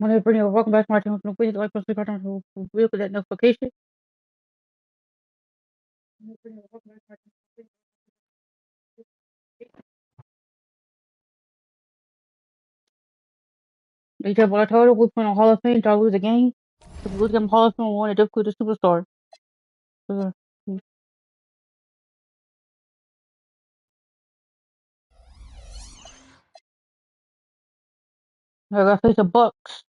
My name is Brittni. Welcome back to my channel. Please like, subscribe, and click that notification. Because what I told her, we put on Hall of Fame, y'all lose a game. If we lose them Hall of Fame, we want to difficult the superstar. Uh, I gotta face the Bucks.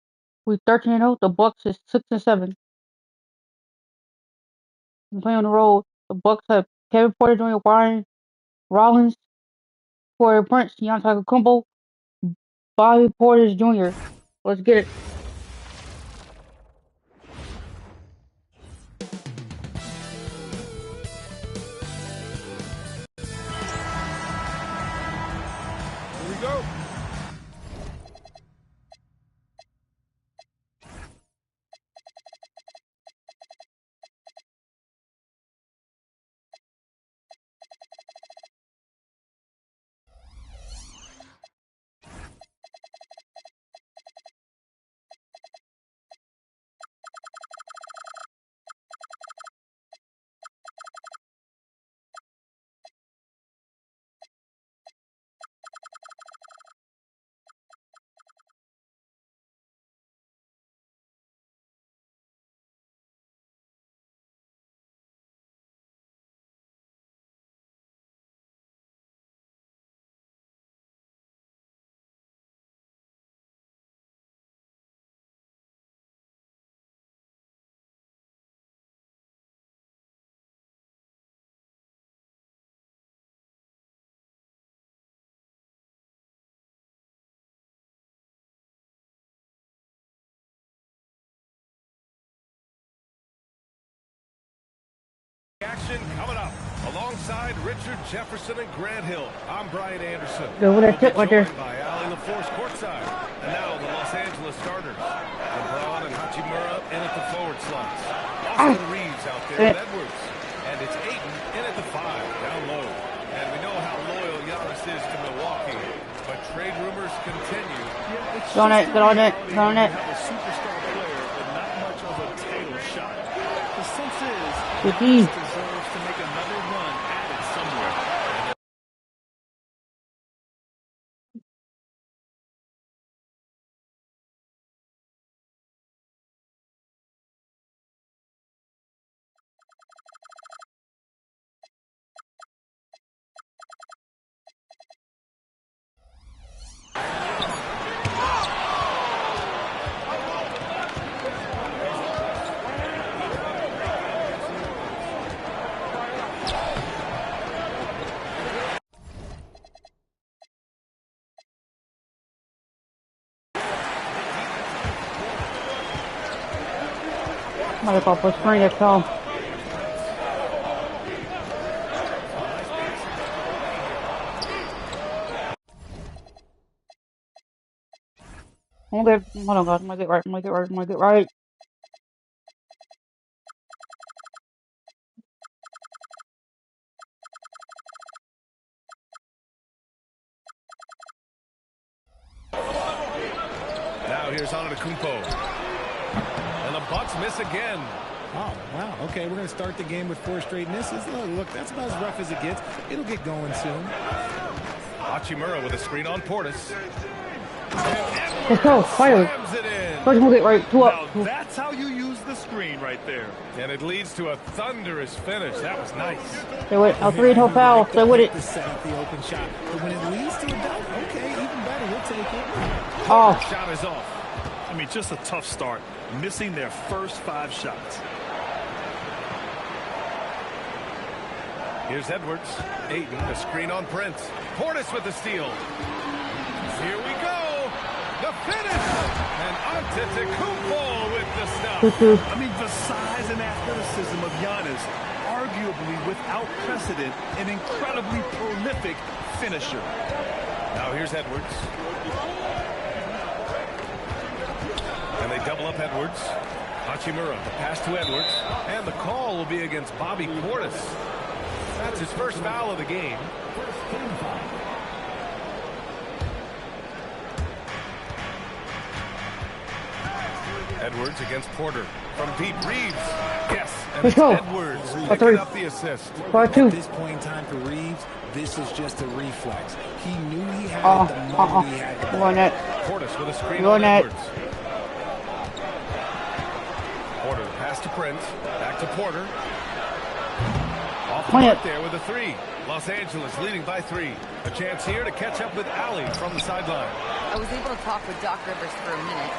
We 13-0. The Bucks is 6-7. We play on the road. The Bucks have Kevin Porter Jr., Ryan Rollins, Corey Prince, Deontay Kumbo, Bobby Portis Jr. Let's get it. Here we go. Action coming up alongside Richard Jefferson and Grant Hill. I'm Brian Anderson. Go with that tip right there. By Allie LaForce courtside. And now the Los Angeles starters. LeBron and Hachimura in at the forward slots. Austin Reeves out there with Edwards. And it's Ayton in at the 5, down low. And we know how loyal Giannis is to Milwaukee. But trade rumors continue. Get on it, get on it, get on it. Have a superstar player, but not much of a title shot. The sense is Good he D. deserves to make another run at it somewhere. Motherfucker, screen that call. Hold on, guys. I'm gonna get right. I'm gonna get right. I'm gonna get right. Now here's Antetokounmpo. And the Bucks miss again. Oh, wow. Okay, we're going to start the game with 4 straight misses. Look, that's about as rough as it gets. It'll get going soon. Hachimura with a screen on Portis. Let's go. Fire. Slams it in. First, we'll get right. 2 up. Now, that's how you use the screen right there. And it leads to a thunderous finish. That was nice. Stay with it. 3 no foul. Stay with it. To set up the open shot. But when it leads to a dunk, okay, even better. We'll take it. Oh. Shot is off. I mean, just a tough start, missing their first 5 shots. Here's Edwards. Ayton, the screen on Prince. Portis with the steal. Here we go. The finish. And Antetokounmpo with the stuff. I mean, the size and athleticism of Giannis, arguably without precedent, an incredibly prolific finisher. Now here's Edwards. And they double up Edwards. Hachimura, the pass to Edwards. And the call will be against Bobby Portis. That's his first foul of the game. Edwards against Porter. From deep, Reeves. Yes, and Let's it's go. Edwards By picking three. up the assist. By At two. this point in time for Reeves, this is just a reflex. He knew he had it the moment he had the Go ball. on that. Portis with a screen Go on net. Edwards. Porter pass to Prince. Back to Porter. Off the Plant. mark there with a three. Los Angeles leading by 3. A chance here to catch up with Allie from the sideline. I was able to talk with Doc Rivers for a minute.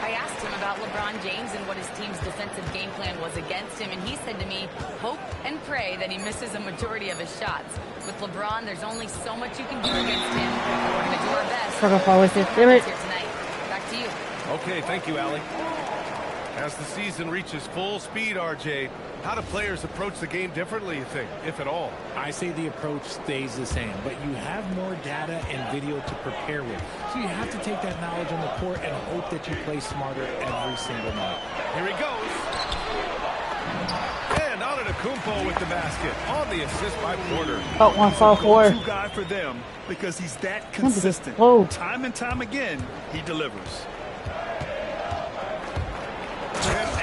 I asked him about LeBron James and what his team's defensive game plan was against him, and he said to me, hope and pray that he misses a majority of his shots. With LeBron, there's only so much you can do against him. We're going to do our best. Sucker fall with it. Damn it. Here tonight. Back to you. Okay, thank you, Allie. As the season reaches full speed, RJ, how do players approach the game differently, you think, if at all? I say the approach stays the same, but you have more data and video to prepare with. So you have to take that knowledge on the court and hope that you play smarter every single night. Here he goes. And Antetokounmpo with the basket on the assist by Porter. Oh, 1 foul 4. Go-to guy for them because he's that Look at this consistent. flow. Time and time again, he delivers.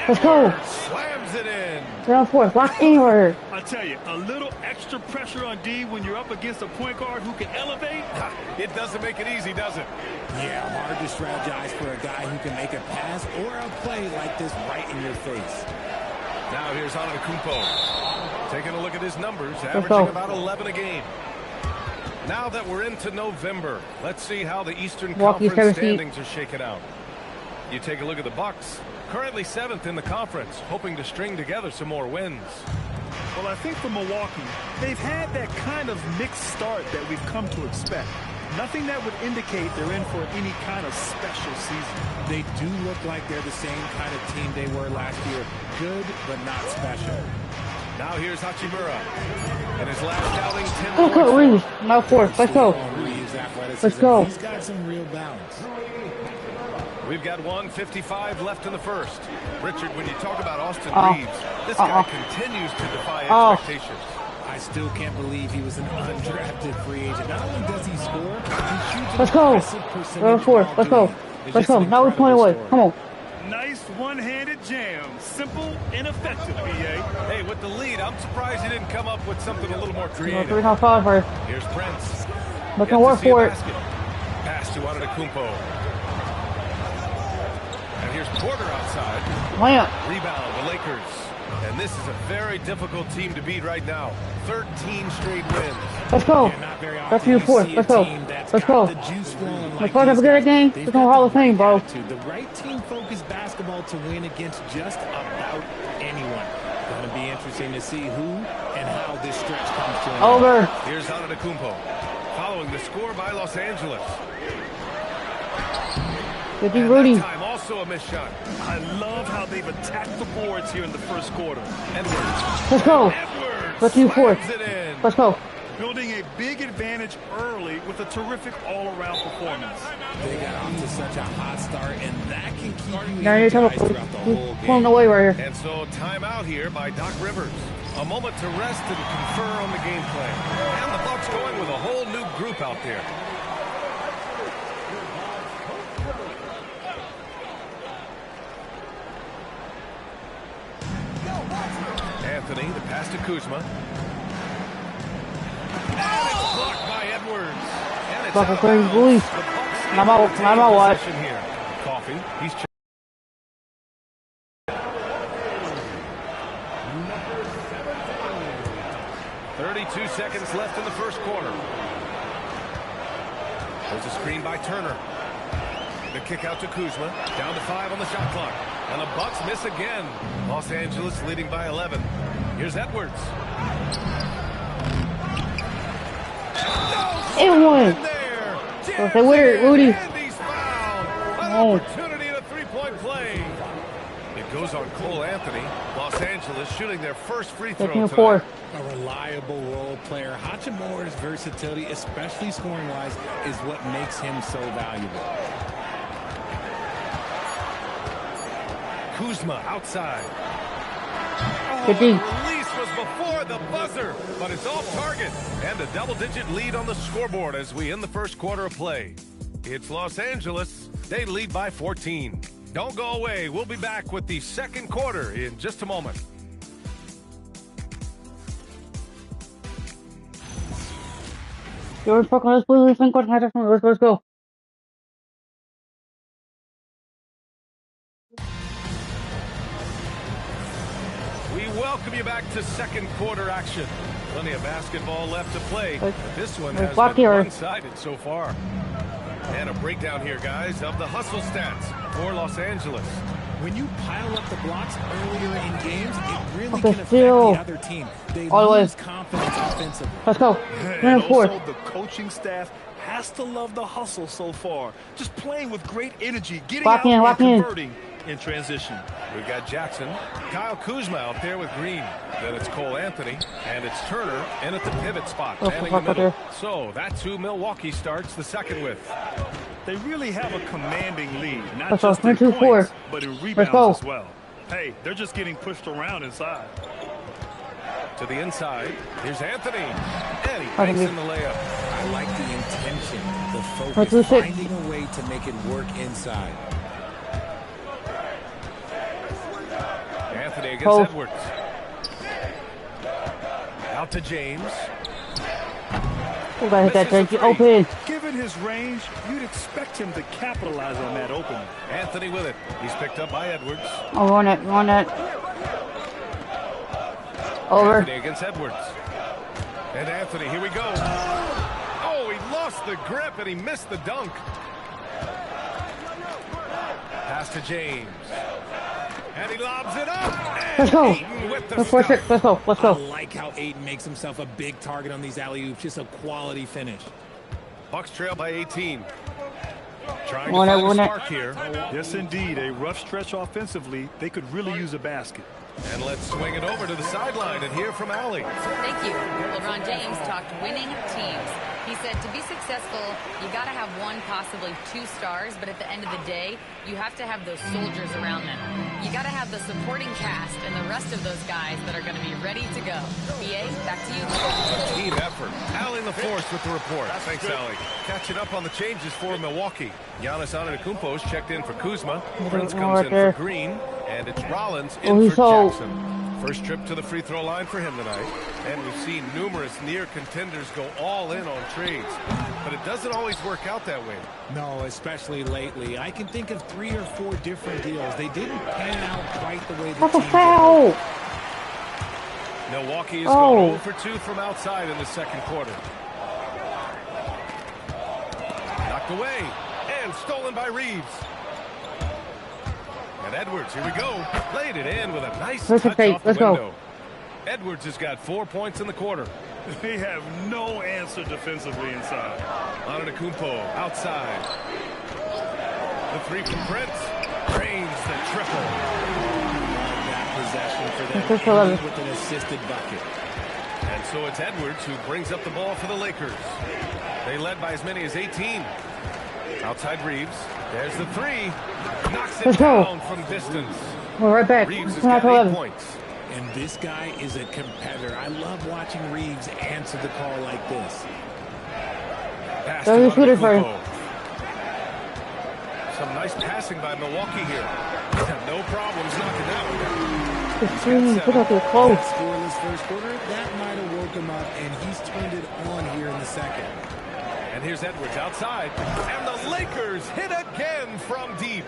Let's go. Slams it in. 3 on 4. Block anywhere. I tell you, a little extra pressure on D when you're up against a point guard who can elevate. It doesn't make it easy, does it? Yeah, hard to strategize for a guy who can make a pass or a play like this right in your face. Now here's Antetokounmpo. Taking a look at his numbers, go. averaging about 11 a game. Now that we're into November, let's see how the Eastern Milwaukee, Conference 17. standings are shaking out. You take a look at the Bucks, currently 7th in the conference, hoping to string together some more wins. Well, I think for Milwaukee, they've had that kind of mixed start that we've come to expect. Nothing that would indicate they're in for any kind of special season. They do look like they're the same kind of team they were last year. Good, but not special. Now here's Hachimura. In his last outing, 10 Go, points. Reeves. Now 4. Let's go. On Reeves' athleticism, Let's go. He's got some real balance. We've got 1:55 left in the first. Richard, when you talk about Austin Oh. Reeves, this guy continues to defy Oh. expectations. I still can't believe he was an undrafted free agent. Not only does he score, he shoots an Let's go. impressive percentage 3 on 4. while Let's go. doing it. It's Let's just go. an Now we're incredible 20 away. story. Come on. Nice one-handed jam. Simple and effective, BA. Hey, with the lead, I'm surprised he didn't come up with something a little more 3 creative. on 5 first. Here's Prince. But Yet can to work see a for it. basket. Pass to Antetokounmpo. And here's Porter outside. Lamp. Rebound, the Lakers. And this is a very difficult team to beat right now. 13 straight wins. Let's go. Yeah, not very That's often you you 4. see a Let's go. team that's Let's got go. the juice flowing Let's like go. Have a these good guys. game. They've It's got on the Hall of right Fame, bro. attitude, the right team-focused basketball to win against just about anyone. Going to be interesting to see who and how this stretch comes to an end. Over. Here's Antetokounmpo. Following the score by Los Angeles. Good D, And Rudy. that time also a missed shot. I love how they've attacked the boards here in the first quarter. Edwards. Let's go. Edwards Let's do 4. slams it in. Let's go. Building a big advantage early with a terrific all-around performance. They got off to such a hot start, and that can keep you Now you're energized talking throughout the whole about pulling game. away right here. And so timeout here by Doc Rivers. A moment to rest and confer on the game plan. And the Bucks going with a whole new group out there. Anthony, the pass to Kuzma. And it's blocked by Edwards. And it's Buck out of crazy bounds. police. The Bucks I'm out. able to I'm take out, what? possession here. Coffee. He's 32 seconds left in the first quarter. There's a screen by Turner. The kick out to Kuzma. Down to 5 on the shot clock. And the Bucks miss again. Los Angeles leading by 11. Here's Edwards. It won. There. So say, where, Rudy? And he's fouled. An Oh. opportunity and a three-point play. It goes on Cole Anthony. Los Angeles shooting their first free throw Taking a tonight. 4. A reliable role player. Hachimura's versatility, especially scoring-wise, is what makes him so valuable. Kuzma outside. Good D. Release was before the buzzer, but it's off target. And a double-digit lead on the scoreboard as we end the first quarter of play. It's Los Angeles. They lead by 14. Don't go away. We'll be back with the second quarter in just a moment. Let's go. We welcome you back to second quarter action. Plenty of basketball left to play. This one has been one-sided so far. And a breakdown here, guys, of the hustle stats for Los Angeles. When you pile up the blocks earlier in games, it really can affect the other team. They lose confidence offensively. Let's go. And also the coaching staff has to love the hustle so far. Just playing with great energy, getting out and converting in transition. We've got Jackson, Kyle Kuzma out there with Green. Then it's Cole Anthony, and it's Turner in at the pivot spot, manning the middle. So that's who Milwaukee starts the second with. They really have a commanding lead, not just in points, but in rebounds as well. Hey, they're just getting pushed around inside. To the inside, here's Anthony, and he banks in the layup. I like the intention, the focus, finding a way to make it work inside. Anthony against Edwards. Out to James. Open. Given his range, you'd expect him to capitalize on that opening. Anthony with it. He's picked up by Edwards. Oh, on it. Over. Anthony against Edwards. And Anthony, here we go. Oh, he lost the grip and he missed the dunk. Pass to James. And he lobs it up. Let's go. Let's go. I like how Ayton makes himself a big target on these alley-oops. Just a quality finish. Bucks trail by 18. Trying to find a spark here. Yes, indeed. A rough stretch offensively. They could really use a basket. And let's swing it over to the sideline and hear from Allie. Thank you. LeBron James talked winning teams. He said to be successful, you got to have one, possibly two stars, but at the end of the day, you have to have those soldiers around them. You got to have the supporting cast and the rest of those guys that are going to be ready to go. BA, back to you. Team effort. Allie LaForce with the report. Thanks, Allie. Catching up on the changes for Milwaukee. Giannis Antetokounmpo's checked in for Kuzma. Prince comes in for Green. And it's Rollins in for Jackson. First trip to the free throw line for him tonight. And we've seen numerous near contenders go all in on trades. But it doesn't always work out that way. No, especially lately. I can think of 3 or 4 different deals. They didn't pan out quite the way the team did. Milwaukee is going 0 for 2 from outside in the second quarter. Knocked away. And stolen by Reeves. And Edwards, here we go. Played it in with a nice touch off the window. Edwards has got 4 points in the quarter. They have no answer defensively inside. Antetokounmpo outside. The three from Prince. Drains the triple. That possession for them with an assisted bucket. And so it's Edwards who brings up the ball for the Lakers. They led by as many as 18. Outside Reeves. There's the three. Knocks it down from distance. We're right back. Reeves has got 8 points. And this guy is a competitor. I love watching Reeves answer the call like this. Some nice passing by Milwaukee here. No problems knocking down. Scoreless first quarter. That might have woke him up, and he's turned it on here in the second. And here's Edwards outside. And the Lakers hit again from deep.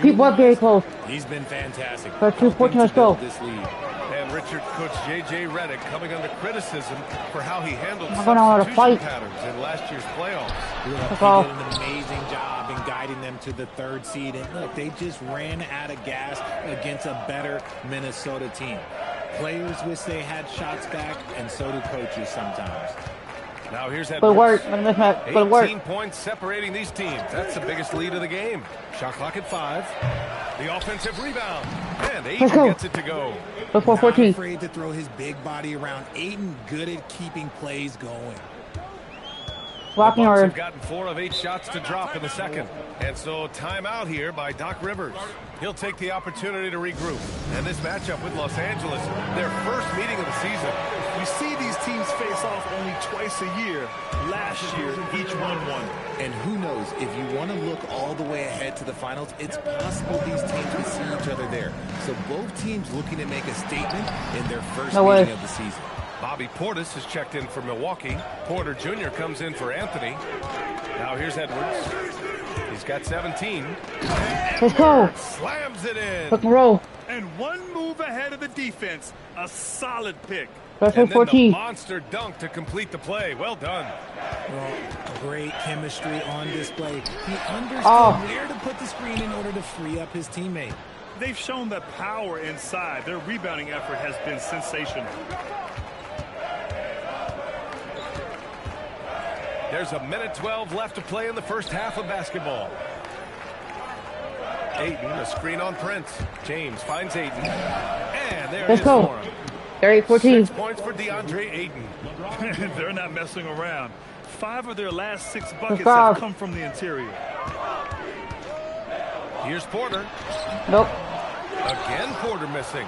Keep up very close. He's been fantastic. 2-14, let's go. This lead. And Richard coach J.J. Redick coming under criticism for how he handled substitution patterns in last year's playoffs. He did an amazing job in guiding them to the 3rd seed. And look, they just ran out of gas against a better Minnesota team. Players wish they had shots back, and so do coaches sometimes. Now here's Edwards. Good work. 18 points separating these teams. That's the biggest lead of the game. Shot clock at 5. The offensive rebound. And Ayton gets it to go. Not afraid to throw his big body around. Ayton good at keeping plays going. Blocking Bucks or have gotten 4 of 8 shots to drop in the second. And so timeout here by Doc Rivers. He'll take the opportunity to regroup. And this matchup with Los Angeles, their first meeting of the season. We see these teams face off only twice a year. Last year, each one won. And who knows, if you want to look all the way ahead to the finals, it's possible these teams can see each other there. So both teams looking to make a statement in their first meeting of the season. Bobby Portis has checked in for Milwaukee. Porter Jr. comes in for Anthony. Now here's Edwards. He's got 17. let's go. Slams it in. Pick and roll. And one move ahead of the defense. A solid pick. That's And then the 14. monster dunk to complete the play. Well done. Well, great chemistry on display. He understood where to put the screen in order to free up his teammate. They've shown the power inside. Their rebounding effort has been sensational. There's a minute 12 left to play in the first half of basketball. Ayton, a screen on Prince. James finds Ayton. And there it is for him. 14. 6 points for DeAndre Ayton. They're not messing around. 5 of their last 6 buckets have come from the interior. Here's Porter. Nope. Again, Porter missing.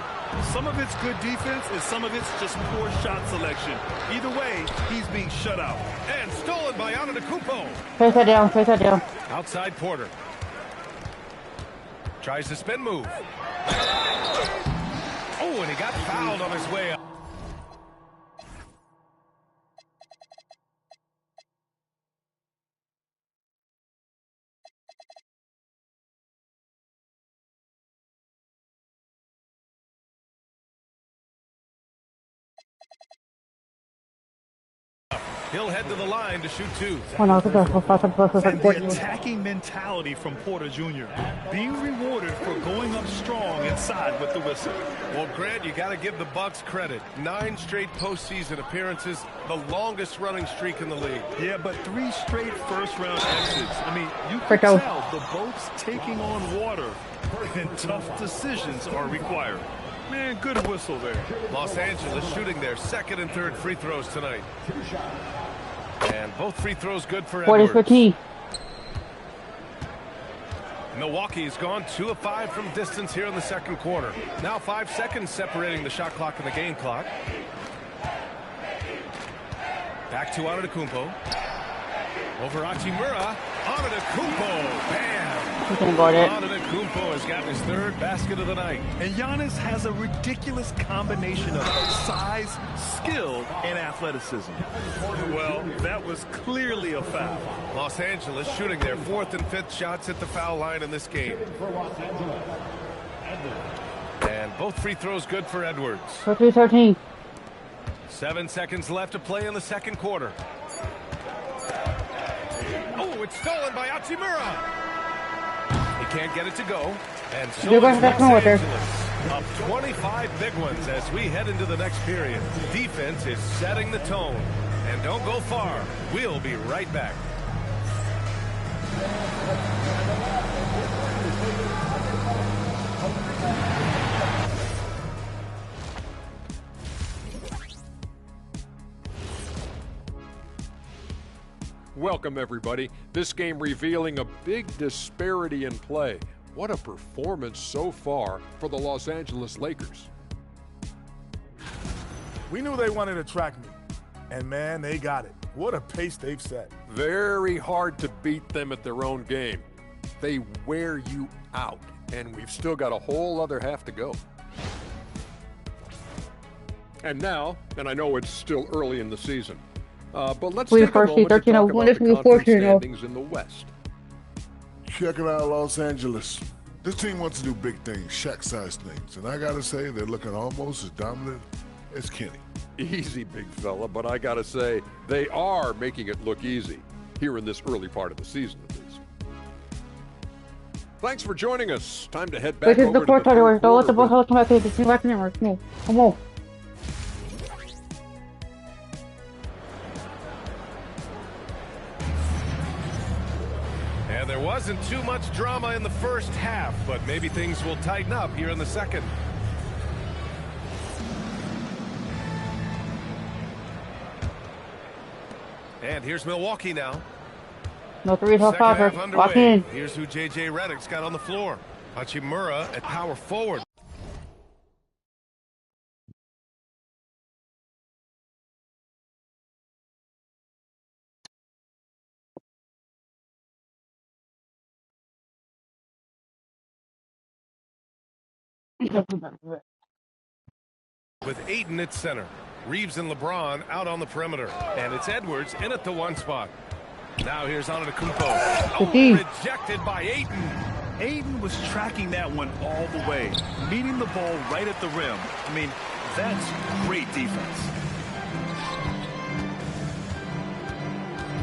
Some of it's good defense, and some of it's just poor shot selection. Either way, he's being shut out. And stolen by Antetokounmpo. Face that down. Face that down. Outside Porter. Tries to spin move. Oh, and he got fouled on his way up. He'll head to the line to shoot 2. And the attacking mentality from Porter Jr. being rewarded for going up strong inside with the whistle. Well, Grant, you got to give the Bucks credit. 9 straight postseason appearances, the longest running streak in the league. Yeah, but 3 straight first-round exits. I mean, you can tell the boat's taking on water, and tough decisions are required. Man, good whistle there. Los Angeles shooting their second and third free throws tonight. And both free throws good for Edwards. 15. Milwaukee's gone 2 of 5 from distance here in the second quarter. Now 5 seconds separating the shot clock and the game clock. Back to Antetokounmpo. Over Hachimura. Antetokounmpo. Bam! Antetokounmpo has gotten his 3rd basket of the night. And Giannis has a ridiculous combination of size, skill, and athleticism. Well, that was clearly a foul. Los Angeles shooting their 4th and 5th shots at the foul line in this game. And both free throws good for Edwards. 13. 7 seconds left to play in the second quarter. Oh, it's stolen by Hachimura. He can't get it to go. And so is Los Angeles up 25 big ones as we head into the next period. Defense is setting the tone. And don't go far. We'll be right back. Welcome, everybody. This game revealing a big disparity in play. What a performance so far for the Los Angeles Lakers. We knew they wanted to track me, and man, they got it. What a pace they've set. Very hard to beat them at their own game. They wear you out, and we've still got a whole other half to go. And now, and I know it's still early in the season, but let's take a moment to talk about the conference standings in the West. Check it out, Los Angeles. This team wants to do big things, Shaq-sized things, and I gotta say they're looking almost as dominant as Kenny. Easy, big fella, but I gotta say they are making it look easy here in this early part of the season, at least. Thanks for joining us. Time to head back over to the third quarter. Don't let the ball come back in. Just back in there. Come on. And there wasn't too much drama in the first half, but maybe things will tighten up here in the second. And here's Milwaukee now. No threes, no Second half stopper. underway. Lock in. Here's who J.J. Redick's got on the floor. Hachimura at power forward. With Ayton at center. Reeves and LeBron out on the perimeter. And it's Edwards in at the one spot. Now here's Antetokounmpo. Oh, rejected by Ayton. Ayton was tracking that one all the way, meeting the ball right at the rim. I mean, that's great defense.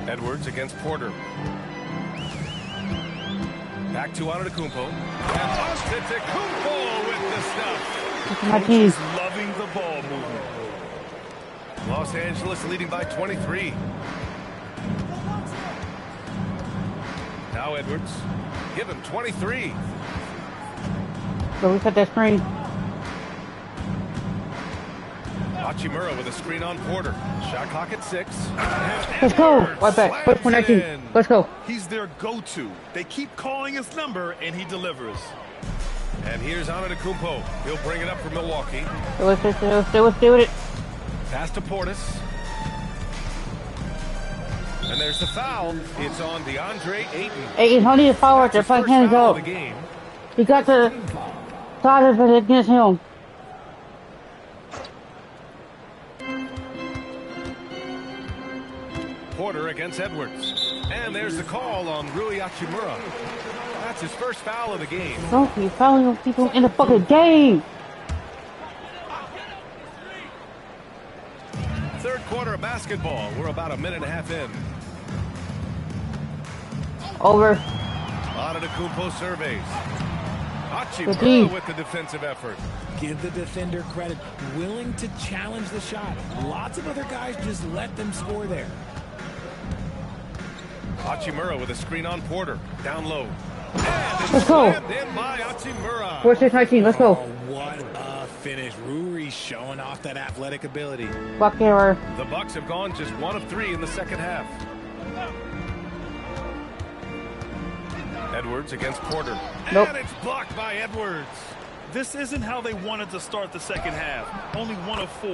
Edwards against Porter. Back to Antetokounmpo. And Antetokounmpo with the stuff. He's loving the ball movement. Los Angeles leading by 23. Now Edwards. Give him 23. So we cut that screen. Hachimura with a screen on Porter. Shot clock at 6. Let's go. Right back. Wait for 19. Let's go. He's their go-to. They keep calling his number, and he delivers. And here's Antetokounmpo. He'll bring it up for Milwaukee. Let's do it. Pass to Portis. And there's the foul. It's on DeAndre Ayton. Ayton's only a foul right there. Playing hands up. He got the side of it against him. Porter against Edwards. And there's the call on Rui Hachimura. That's his first foul of the game. Don't keep fouling people in the fucking game. Third quarter of basketball. We're about a minute and a half in. Over. Antetokounmpo surveys. Hachimura with the defensive effort. Give the defender credit. Willing to challenge the shot. Lots of other guys just let them score there. Hachimura with a screen on Porter. Down low. Let's go. In by Hachimura. 4-6-19. Let's go. Oh, what a finish. Ruri showing off that athletic ability. Block error. The Bucks have gone just 1 of 3 in the second half. Edwards against Porter. Nope. And it's blocked by Edwards. This isn't how they wanted to start the second half. Only 1 of 4.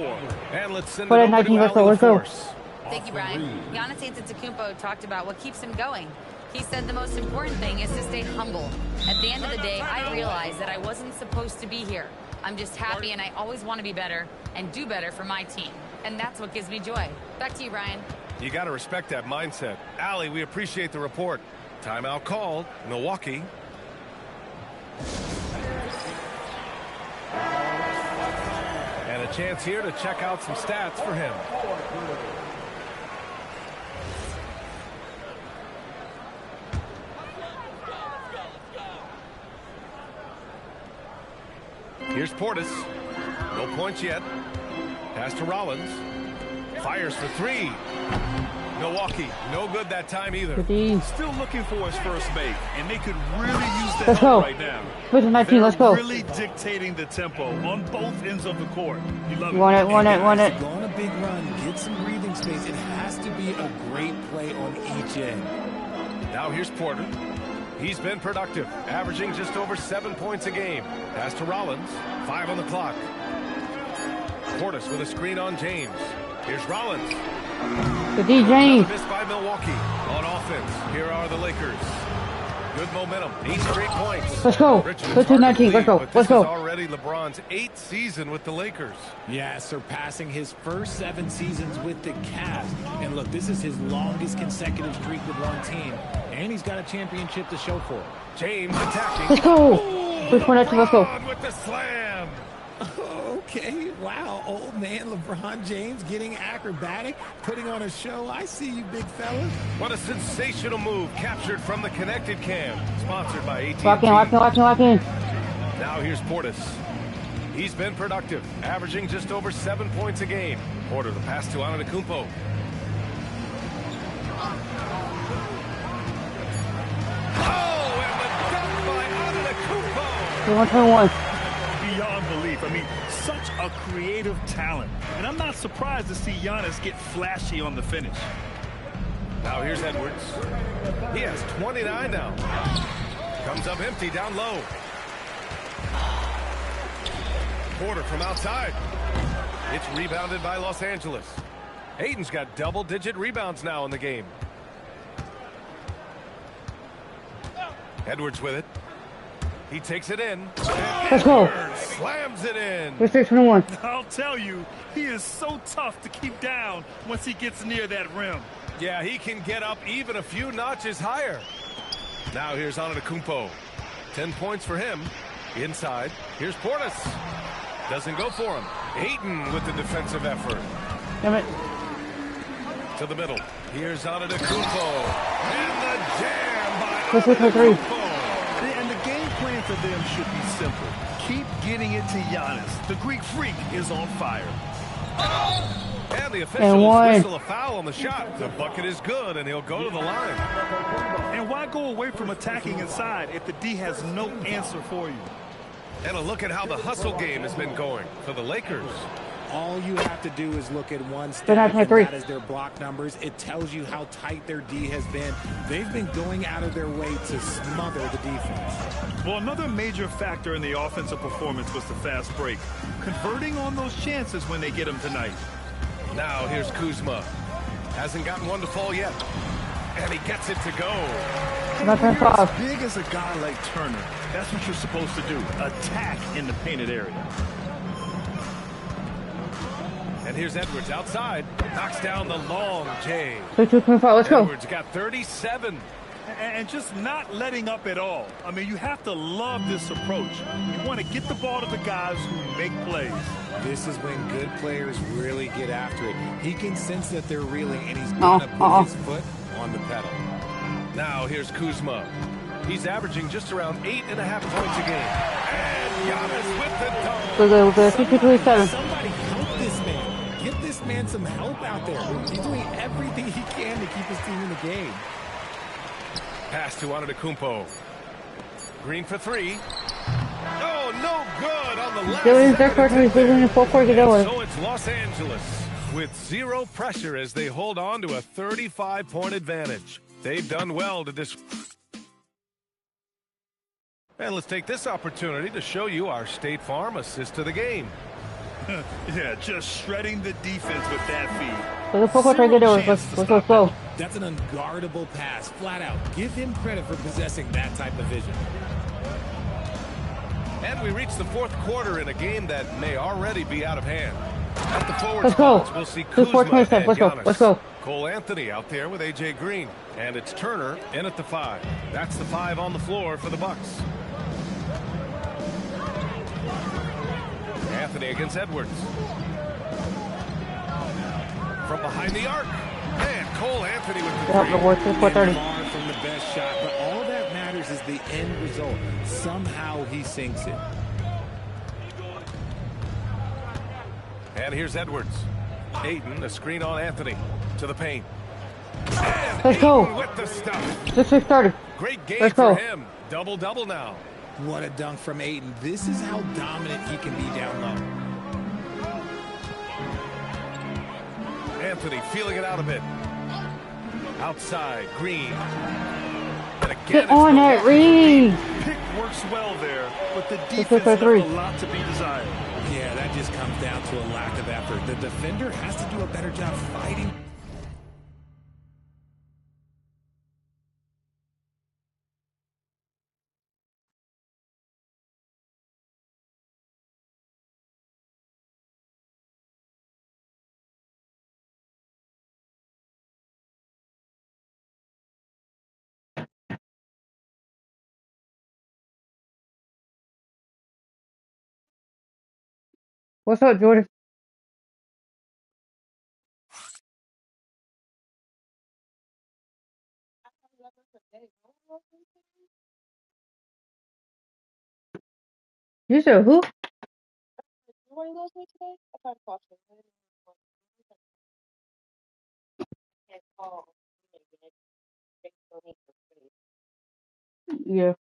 And let's send Put it it over 19. to Let's go. Allen Let's go. Force. Thank you, Brian. Giannis Antetokounmpo talked about what keeps him going. He said the most important thing is to stay humble. At the end of the day, I realized that I wasn't supposed to be here. I'm just happy, and I always want to be better and do better for my team. And that's what gives me joy. Back to you, Brian. You got to respect that mindset. Allie, we appreciate the report. Timeout called. Milwaukee. And a chance here to check out some stats for him. Here's Portis. No points yet. Pass to Rollins. Fires for 3. Milwaukee, no good that time either. Still looking for his first make, and they could really use the Let's help go. right now. Where's the 19? Let's go. They're really dictating the tempo on both ends of the court. You love it. Want it. Go on a big run, get some breathing space. It has to be a great play on each end. Now here's Porter. He's been productive, averaging just over 7 points a game. Pass to Rollins. 5 on the clock. Portis with a screen on James. Here's Rollins. The D. James. Missed by Milwaukee. On offense, here are the Lakers. Good momentum. 8 straight points. Let's go. Let's do 19. Let's go. But Let's this go. is already LeBron's 8th season with the Lakers. Yeah, surpassing his first 7 seasons with the Cavs. And look, this is his longest consecutive streak with one team. And he's got a championship to show for it. James attacking. Let's go. Let's go. LeBron with the slam. Okay, wow, old man LeBron James getting acrobatic, putting on a show. I see you, big fella. What a sensational move captured from the connected cam. Sponsored by AT&T. Lock in. Now here's Portis. He's been productive, averaging just over 7 points a game. Porter, the pass to Antetokounmpo. Oh, and the dunk by Antetokounmpo. 21. Beyond belief. I mean, such a creative talent. And I'm not surprised to see Giannis get flashy on the finish. Now here's Edwards. He has 29 now. Comes up empty down low. Porter from outside. It's rebounded by Los Angeles. Ayton's got double-digit rebounds now in the game. Edwards with it. He takes it in. Let's go. Slams it in. We're 6-1. I'll tell you, he is so tough to keep down once he gets near that rim. Yeah, he can get up even a few notches higher. Now here's Antetokounmpo. 10 points for him. Inside. Here's Portis. Doesn't go for him. Ayton with the defensive effort. Damn it. To the middle. Here's Antetokounmpo. And the jam by Let's look for three. Antetokounmpo. And the game plan for them should be simple. Keep getting it to Giannis. The Greek freak is on fire. And the officials whistle a foul on the shot. The bucket is good, and he'll go to the line. And why go away from attacking inside if the D has no answer for you? And a look at how the hustle game has been going for the Lakers. All you have to do is look at one They're stat, not and 23. that is their block numbers. It tells you how tight their D has been. They've been going out of their way to smother the defense. Well, another major factor in the offensive performance was the fast break. Converting on those chances when they get them tonight. Now here's Kuzma. Hasn't gotten one to fall yet. And he gets it to go. Not When that you're as far. big as a guy like Turner, that's what you're supposed to do. Attack in the painted area. And here's Edwards outside. Knocks down the long J. 22-25. Let's go. Edwards got 37. And just not letting up at all. I mean, you have to love this approach. You want to get the ball to the guys who make plays. This is when good players really get after it. He can sense that they're reeling, and he's going to put his foot on the pedal. Now here's Kuzma. He's averaging just around 8.5 points a game. And Giannis with the dunk. We're good. 52-27. Somebody help this man. Get this man some help out there. He's doing everything he can to keep his team in the game. Pass to Antetokounmpo. Green for three. Oh, no good on the last Still in third second quarter. He's attempt there. losing in fourth quarter. Get over. So it's Los Angeles with zero pressure as they hold on to a 35-point advantage. They've done well to this. And let's take this opportunity to show you our State Farm assist to the game. Yeah, just shredding the defense with that feed. Let's fourth quarter. Get over. Let's go. That's an unguardable pass, flat out. Give him credit for possessing that type of vision. And we reach the fourth quarter in a game that may already be out of hand. At the forward Let's go. spots, we'll see Let's Kuzma and Let's go. Giannis. Let's go. Cole Anthony out there with A.J. Green. And it's Turner in at the 5. That's the 5 on the floor for the Bucks. Anthony against Edwards. From behind the arc. And Cole Anthony with the Yep, three. we're 4:30. Far from the best shot, but all that matters is the end result. Somehow he sinks it. And here's Edwards. Ayton, a screen on Anthony. To the paint. And Let's go. Ayton with the stuff. 6:30. Great game Let's for go. him. Double-double now. What a dunk from Ayton. This is how dominant he can be down low. Anthony feeling it out a bit. Outside, Green. And again, Get it's on no that good. read. Pick works well there, but the Let's defense go left for three. a lot to be desired. Yeah, that just comes down to a lack of effort. The defender has to do a better job fighting. What's up, Jordan? You said who? Yeah.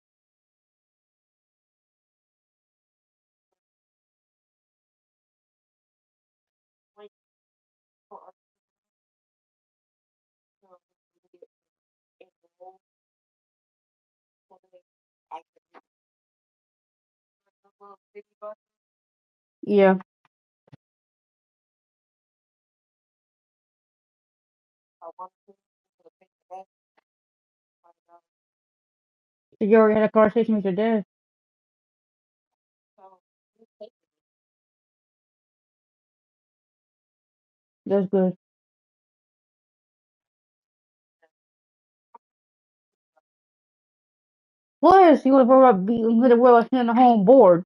Yeah. So you already had a conversation with your dad. That's good. Plus, you would have worried about sitting the home board.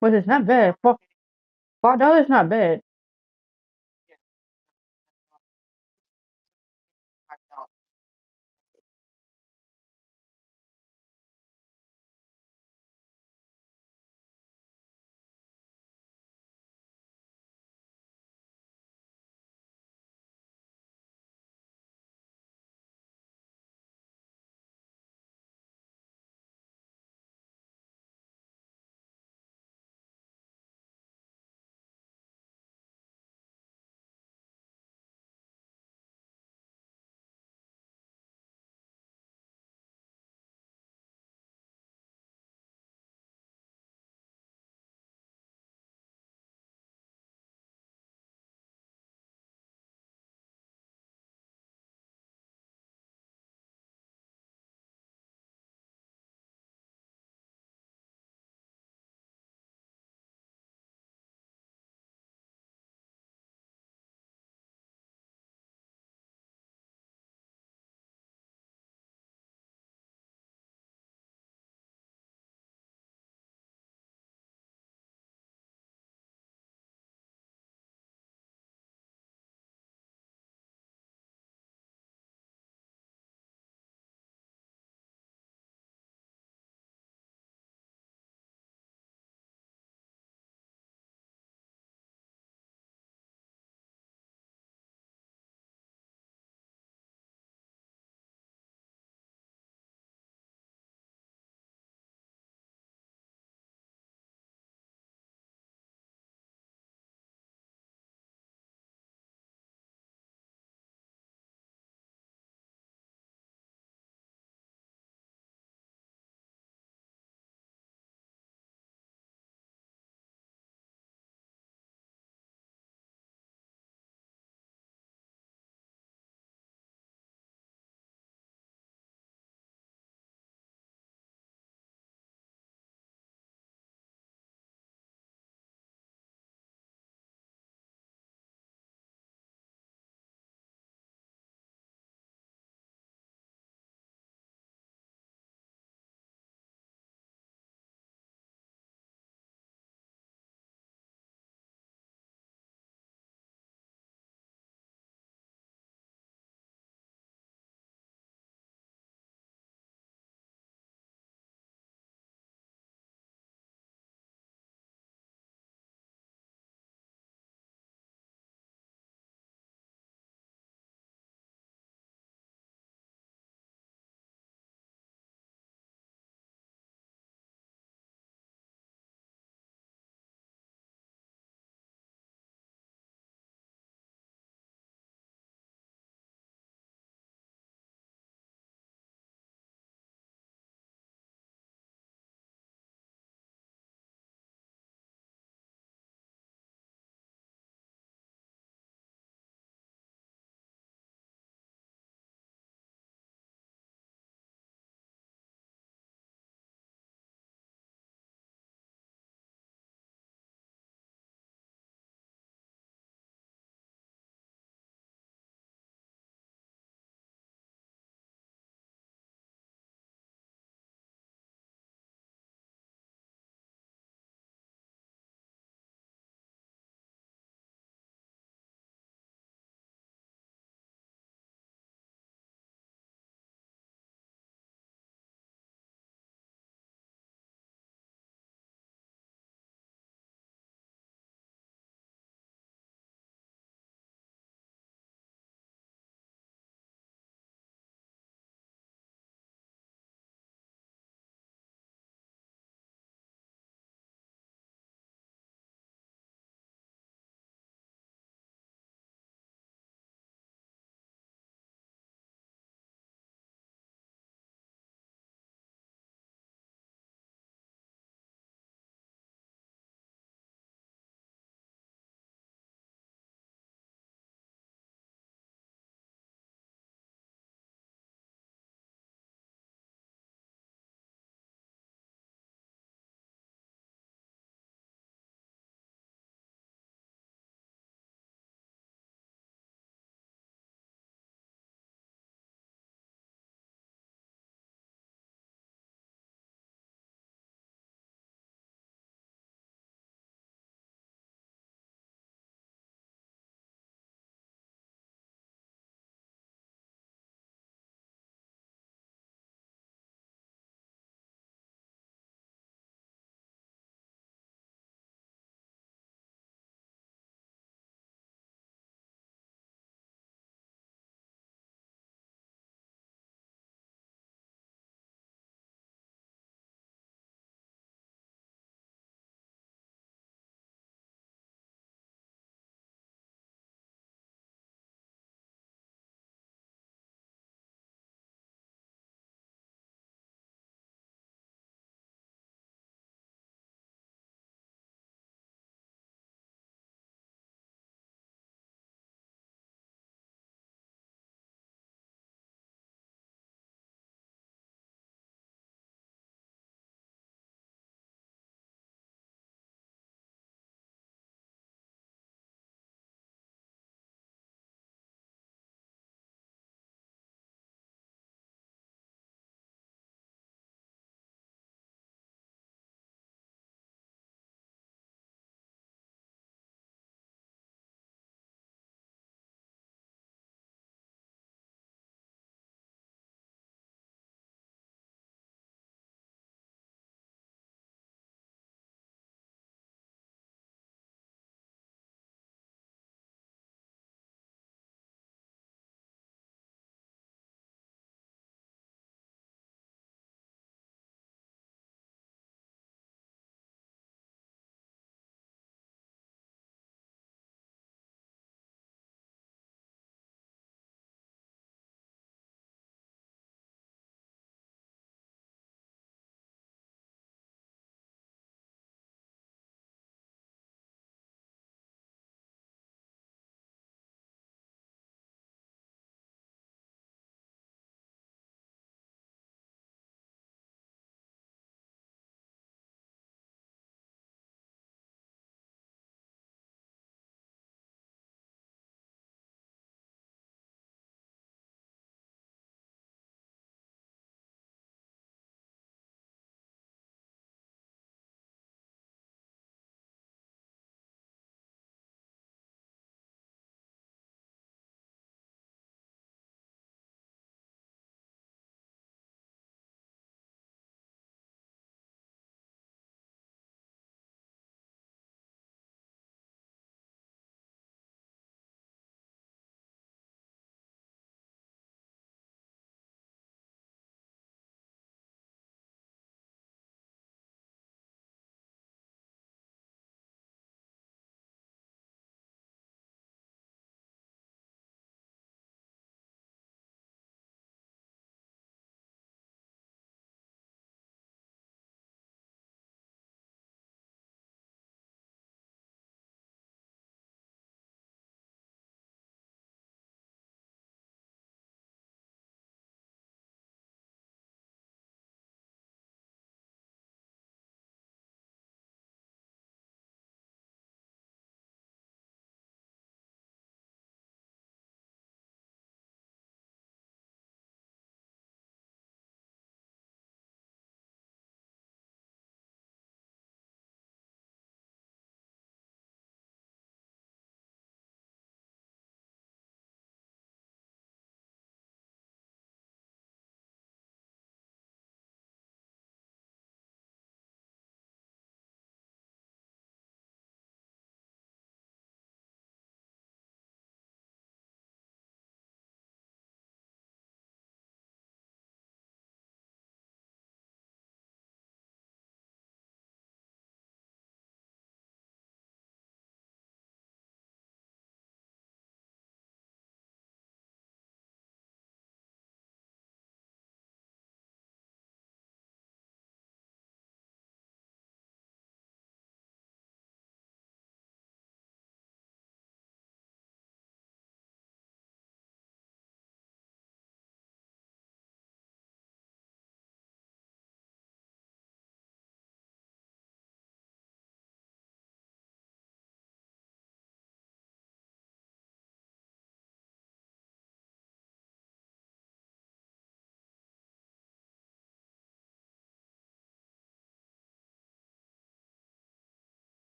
Which is not bad. $5 not bad.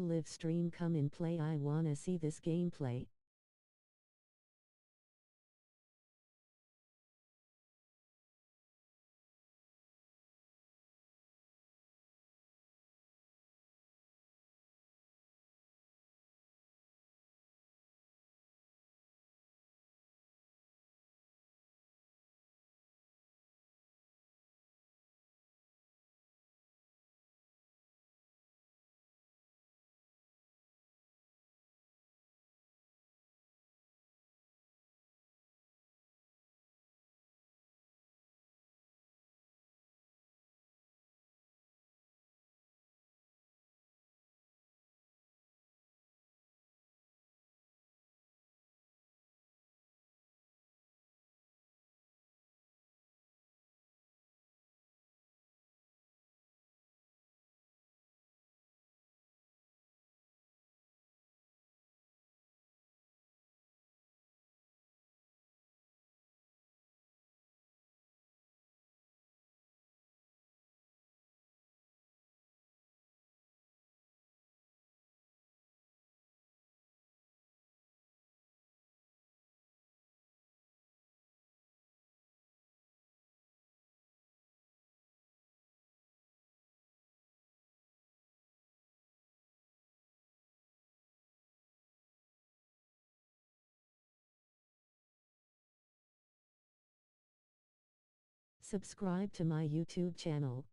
live stream, come and play, I wanna see this gameplay. Subscribe to my YouTube channel.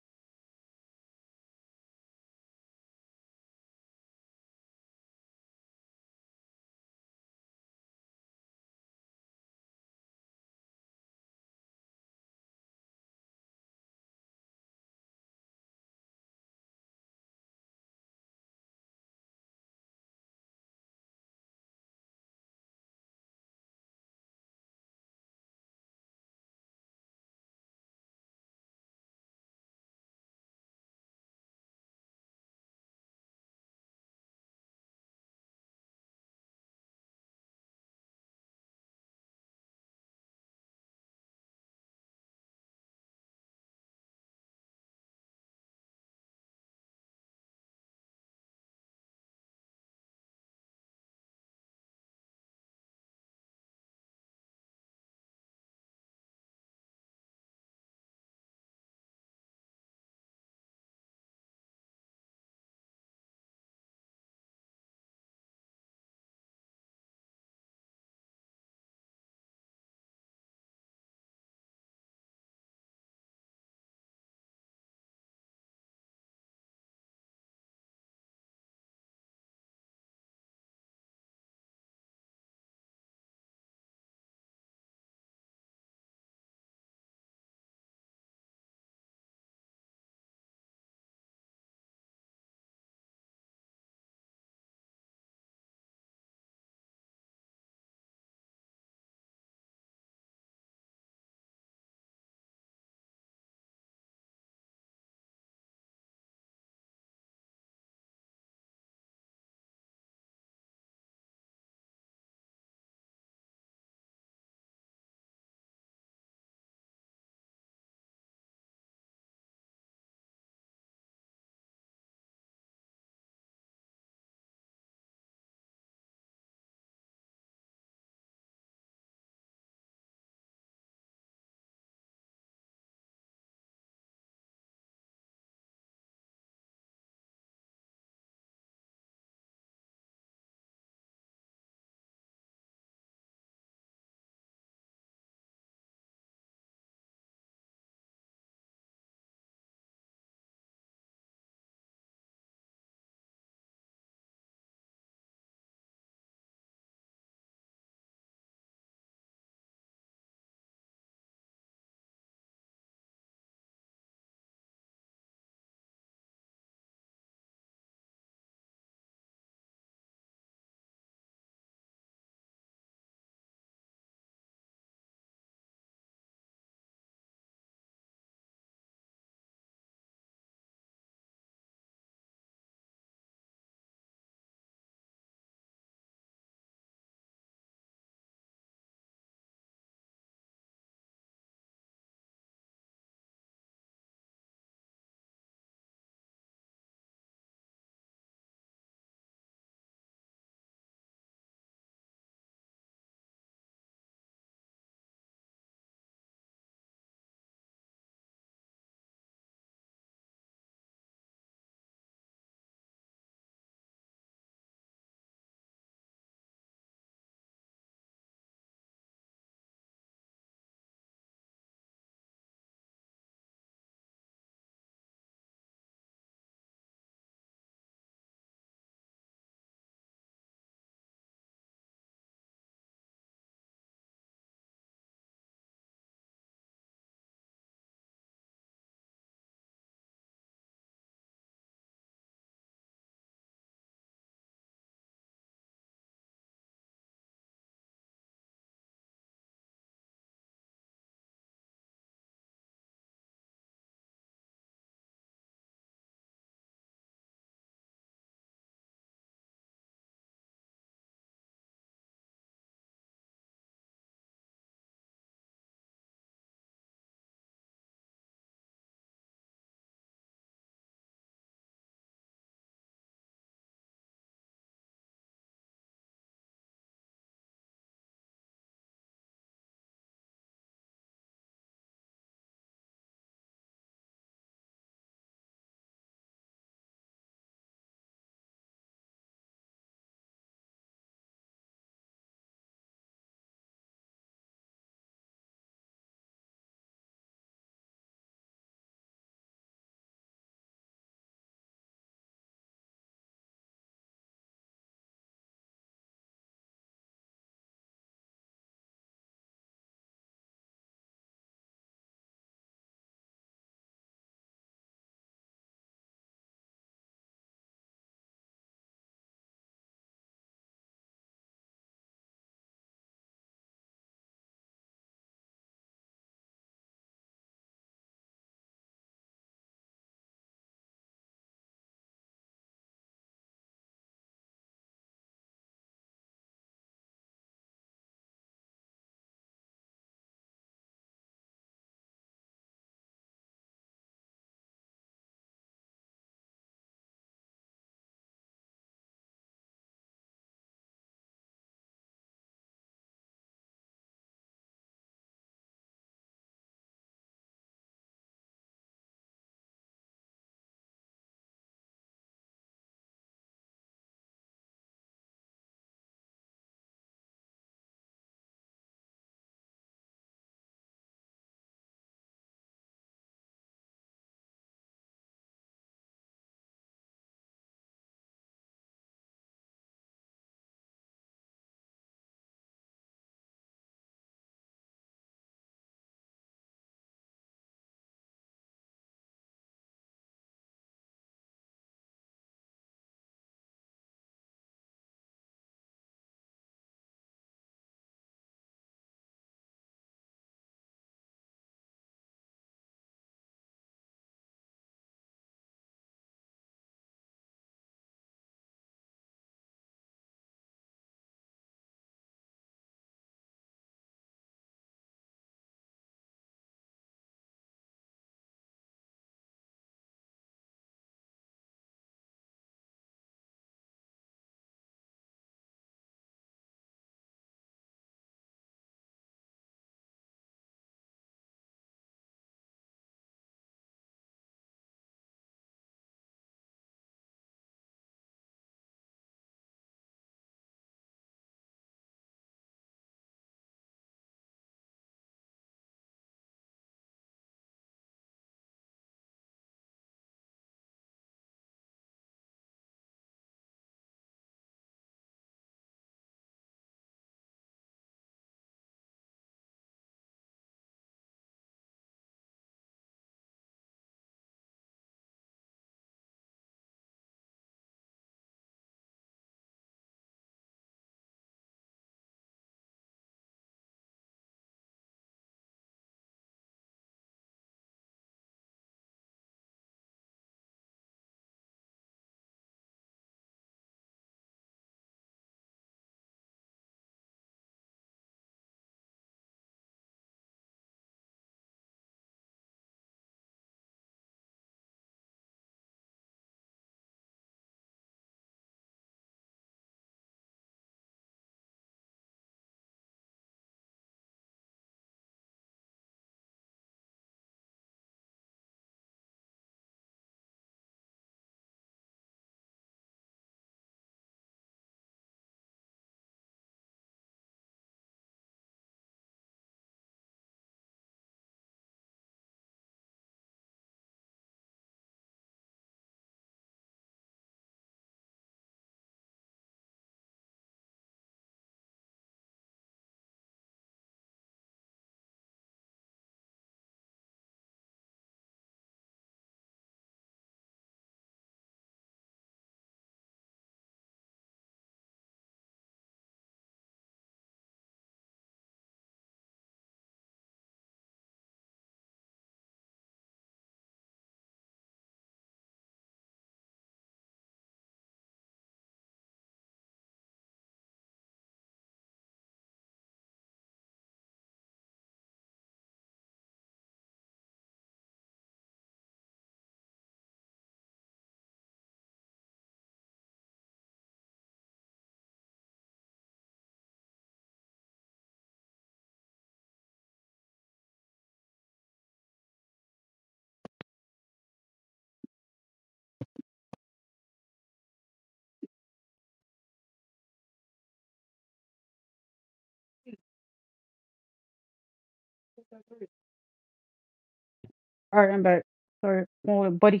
Alright, I'm back. Sorry, hold on, buddy.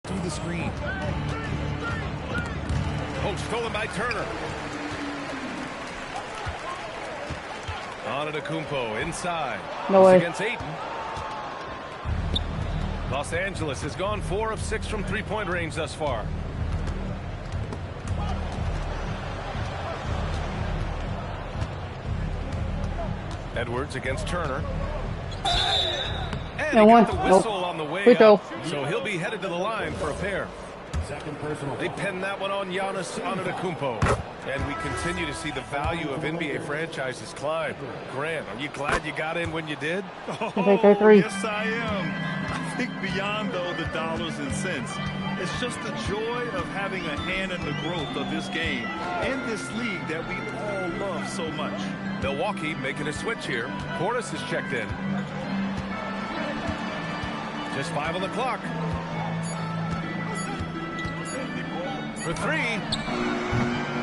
Through the screen. Oh, stolen by Turner. Antetokounmpo inside. No way. Against Ayton. Los Angeles has gone 4 of 6 from three-point range thus far. Edwards against Turner. And he got the whistle on the way up, so he'll be headed to the line for a pair. Second personal. They pinned that one on Giannis Antetokounmpo. And we continue to see the value of NBA franchises climb. Grant, are you glad you got in when you did? Oh, yes, I am. I think beyond, though, the dollars and cents, it's just the joy of having a hand in the growth of this game and this league that we all love so much. Milwaukee making a switch here. Portis has checked in. Just 5 on the clock. For 3.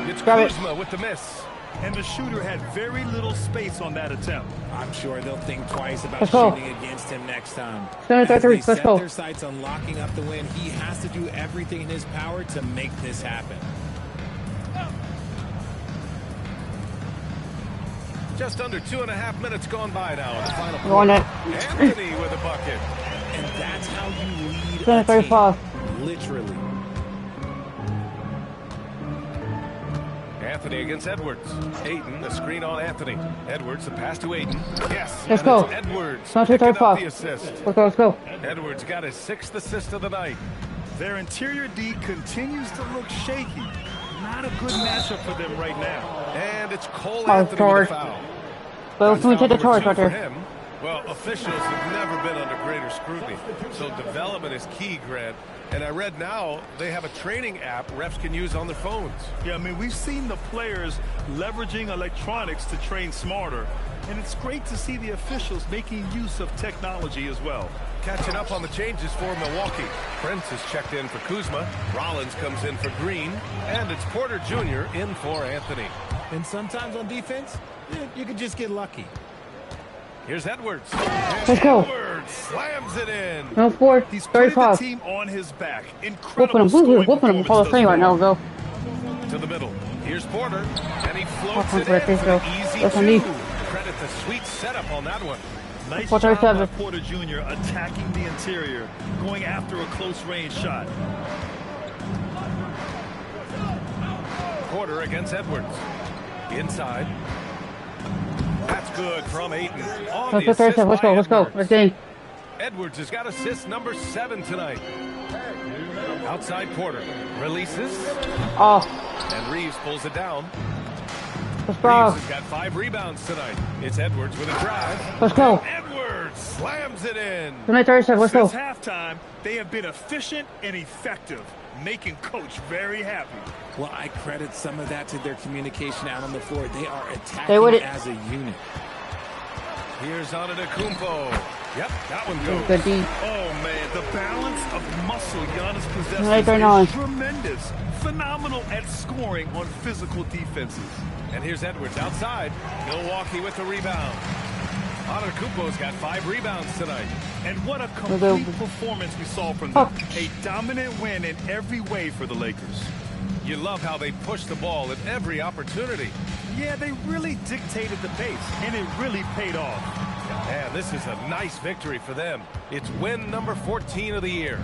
It's Kuzma with the miss. And the shooter had very little space on that attempt. I'm sure they'll think twice about shooting against him next time. As they set their sights on locking up the win, he has to do everything in his power to make this happen. Just under 2.5 minutes gone by now in the final quarter. Anthony with a bucket. And that's how you lead a team. Literally. Anthony against Edwards. Ayton, the screen on Anthony. Edwards, the pass to Ayton. Yes, let's go. Edwards picking up the assist. Let's go. Edwards got his 6th assist of the night. Their interior D continues to look shaky. Not a good matchup for them right now. And it's Cole Anthony with a foul. Well, we take the charge right there. Well, officials have never been under greater scrutiny. So development is key, Grant. And I read now they have a training app refs can use on their phones. Yeah, I mean, we've seen the players leveraging electronics to train smarter. And it's great to see the officials making use of technology as well. Catching up on the changes for Milwaukee. Prince is checked in for Kuzma. Rollins comes in for Green. And it's Porter Jr. in for Anthony. And sometimes on defense, you could just get lucky. Here's Edwards. Let's go. Edwards slams it in. No, 4. He's putting the team on his back. Whooping him. Hall of Fame right now. Go. To the middle. Here's Porter. And he floats it in for an easy 2. Credit the sweet setup on that one. Nice job by Porter Jr. attacking the interior, going after a close-range shot. Porter against Edwards. Inside. That's good from Ayton. Let's go. Let's go. Edwards has got assist number 7 tonight. Outside Porter. Releases. And Reeves pulls it down. Let's go. Reeves has got 5 rebounds tonight. It's Edwards with a drive. Let's go. Edwards slams it in. Let's go. Since halftime, they have been efficient and effective, making Coach very happy. Well, I credit some of that to their communication out on the floor. They are attacking as a unit. Here's Antetokounmpo. Yep, that one goes. Good D. Oh, man, the balance of muscle Giannis possesses is tremendous. Phenomenal at scoring on physical defenses. And here's Edwards outside. Milwaukee with the rebound. Antetokounmpo's got 5 rebounds tonight. And what a complete performance we saw from them. A dominant win in every way for the Lakers. You love how they push the ball at every opportunity. Yeah, they really dictated the pace, and it really paid off. Yeah, this is a nice victory for them. It's win number 14 of the year.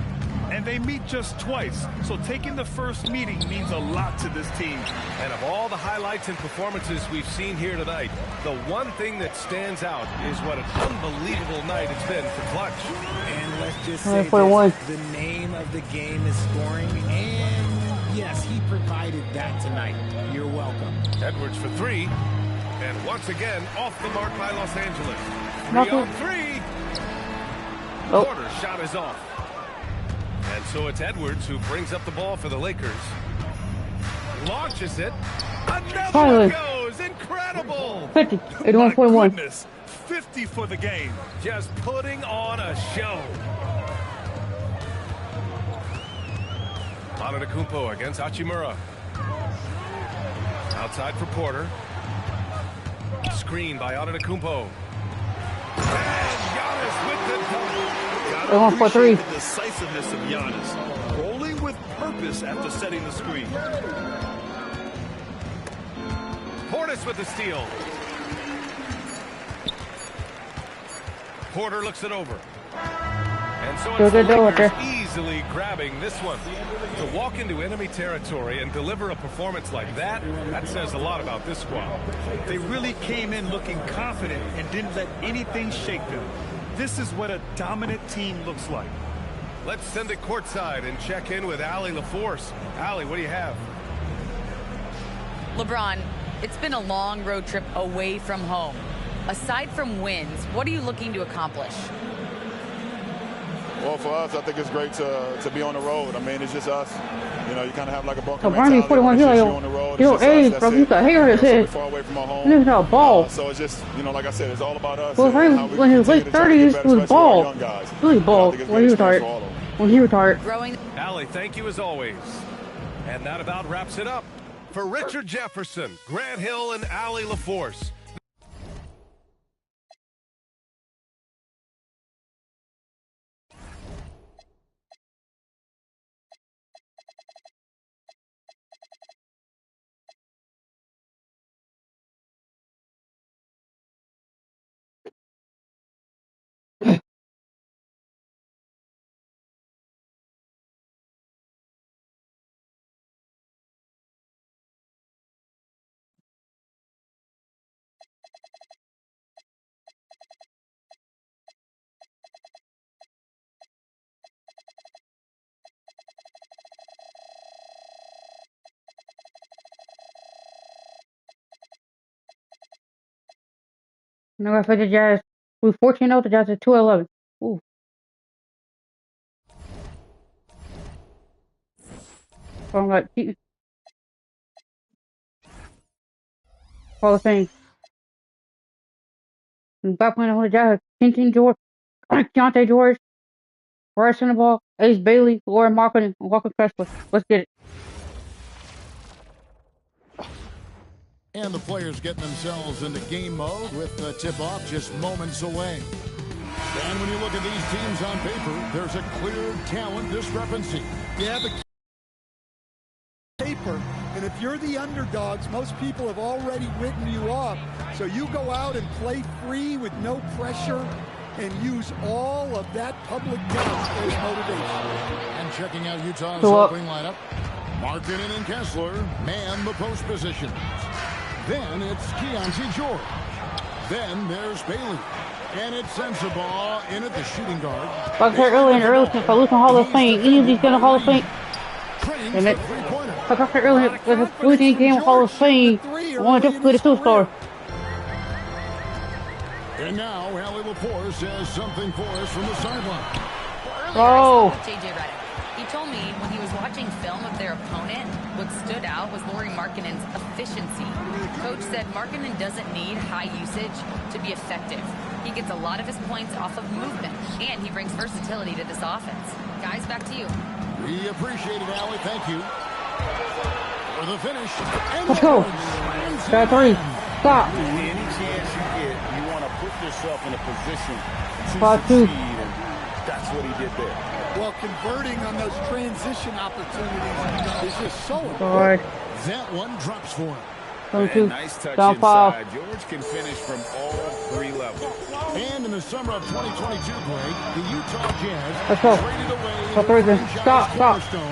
And they meet just twice, so taking the first meeting means a lot to this team. And of all the highlights and performances we've seen here tonight, the one thing that stands out is what an unbelievable night it's been for Clutch. And let's just say this, the name of the game is scoring, and yes, he provided that tonight. You're welcome. Edwards for 3, and once again, off the mark by Los Angeles. 3 on 3. Porter's shot is off. And so it's Edwards who brings up the ball for the Lakers. Launches it. Another goes. Incredible. 50. 81.1. 50 for the game. Just putting on a show. Antetokounmpo against Hachimura. Outside for Porter. Screen by Antetokounmpo. They won for 3. The decisiveness of Giannis, rolling with purpose after setting the screen. Portis with the steal. Porter looks it over. And so it's the Lakers easily grabbing this one. To walk into enemy territory and deliver a performance like that, that says a lot about this squad. They really came in looking confident and didn't let anything shake them. This is what a dominant team looks like. Let's send it courtside and check in with Allie LaForce. Allie, what do you have? LeBron, it's been a long road trip away from home. Aside from wins, what are you looking to accomplish? Well, for us, I think it's great to be on the road. I mean, it's just us. You know, you kind of have like a bunker mentality. 41, he's on the road. You know, age, bro, you can hear his head. Far away from our home. He's not a ball. So it's just, you know, like I said, it's all about us. Well, when he was late 30s, he was ball. Really ball when he retired. When he retired. Allie, thank you as always. And that about wraps it up. For Richard Jefferson, Grant Hill, and Allie LaForce. No, I the Jazz. We 14-0, the Jazz are 2-11. Ooh. From like Hall of Fame. And back playing on the Jazz, Kenton George, Keontae George, Bryce Ball, Ace Bailey, Lauren Markin, and Walker Kessler. Let's get it. And the players getting themselves into game mode with the tip-off just moments away. And when you look at these teams on paper, there's a clear talent discrepancy. Yeah, the paper, and if you're the underdogs, most people have already written you off. So you go out and play free with no pressure and use all of that public doubt as motivation. And checking out Utah's opening lineup, Markkanen and Kessler man the post position. Then it's Keontae George. Then there's Bailey. And it's Sensabaugh in at the shooting guard. Like I said earlier in the early since I lose Hall of Fame, any of these get a Hall of Fame. And it, like I said earlier, if it's losing game Hall of Fame, one just put a superstar. And now Allie LaForce says something for us from the sideline. Oh. JJ Redick. He told me when he was watching film of their opponent, what stood out was Lauri Markkanen's efficiency. Coach said Markkanen doesn't need high usage to be effective. He gets a lot of his points off of movement, and he brings versatility to this offense. Guys, back to you. We appreciate it, Allie. Thank you. For the finish. Let's go. Got 3. Stop. Any chance you get, you want to put yourself in a position to 5-2. succeed, and that's what he did there. Well, converting on those transition opportunities is just so important. That one drops for him. Nice touch inside. George can finish from all 3 levels. And in the summer of 2022, Greg, the Utah Jazz Let's go. traded away Stop.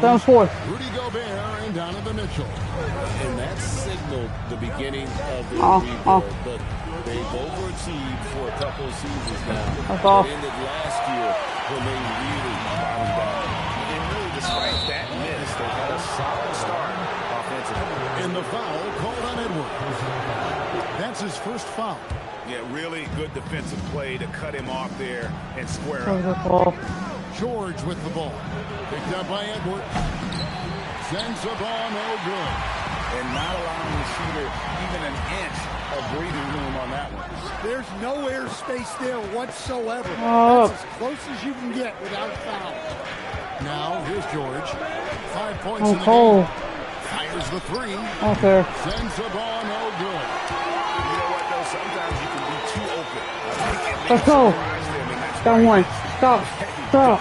7-4. Rudy Gobert and Donovan Mitchell. And that signaled the beginning of the rebuild. But they've overachieved for a couple of seasons now. It ended last year when they really bottomed out. And really, despite that miss, they had a solid start offensively. And the foul called on Edwards. That's his first foul. Yeah, really good defensive play to cut him off there and square up. George with the ball. Picked up by Edwards. Sends the ball, no good. And not allowing the shooter even an inch of breathing room on that one. There's no airspace there whatsoever. That's as close as you can get without a foul. Now, here's George. 5 points in the game. Fires the three. Okay. Sends the ball, no good. You know what, though? Sometimes you can be too open. Let's go. Down one. Stop. Stop.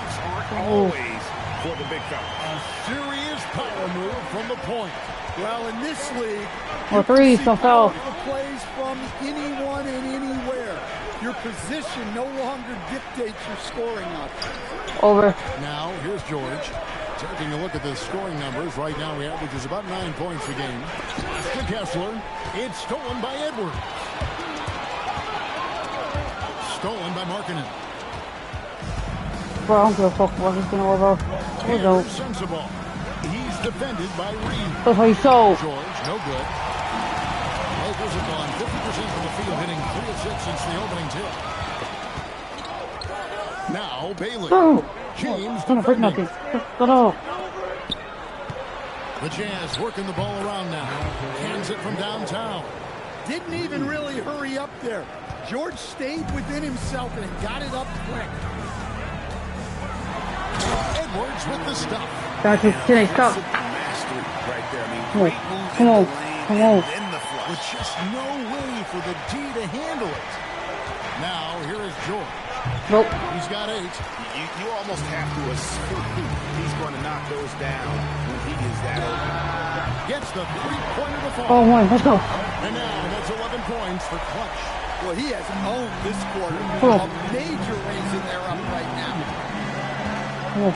Always for the big fella. A serious power move from the point. Well, in this league, Or three, some foul. plays from anyone and anywhere. Your position no longer dictates your scoring options. Over. Now, here's George. Taking a look at the scoring numbers. Right now, he averages about 9 points a game. To Kessler. It's stolen by Edwards. Stolen by Markkanen. Bro, I don't give a fuck what he's gonna over. He's out. Sensible. He's defended by Reed. That's how you show. George, no good. Lakers have gone 50% from the field, hitting 3 of 6 since the opening tip. Now Bailey. Go. James Gonna break defending. nothing. Get off. The Jazz working the ball around now. Hands it from downtown. Didn't even really hurry up there. George stayed within himself and got it up quick. Edwards with the stuff. Got you. Can stop? Mastery right there. I mean, Come on. great move Come in on. the lane Come on. and then the flush. With just no way for the D to handle it. Now here is George. Nope. He's got 8. You almost have to assume he's going to knock those down when he is that open. Gets the three-pointer to fall. Oh, one. Let's go. And now that's 11 points for Clutch. Well, he has owned this quarter. Oh. A major reason they're up right now. Oh.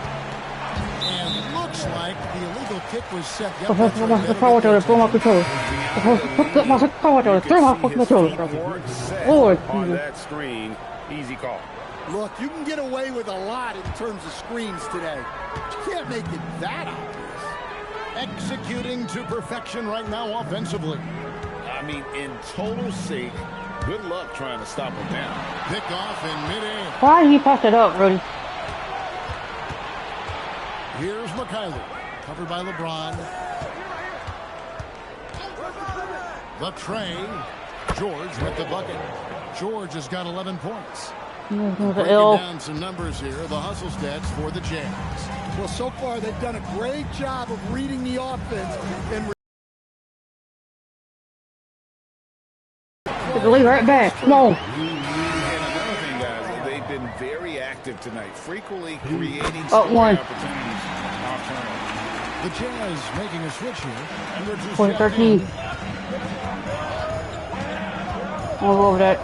And looks like the illegal kick was set. Yep, What's that's the right. power to throw my controller? What's the power to throw my fucking controller? Oh, on that screen, easy call. Look, you can get away with a lot in terms of screens today. You can't make it that obvious. Executing to perfection right now offensively. I mean, in total sync. Good luck trying to stop him now. Pick off in midair. Why did he pass it up, Rudy? Here's McCareer. Covered by LeBron. The tray. George with the bucket. George has got 11 points. Breaking down some numbers here. The hustle stats for the Jazz. Well, so far they've done a great job of reading the offense and The lead right back. Come on. And another thing, guys, they've been very active tonight, frequently creating one. opportunities off turnover. The Jazz making a switch here. Edwards is Point checked 13. in. I'll go over that.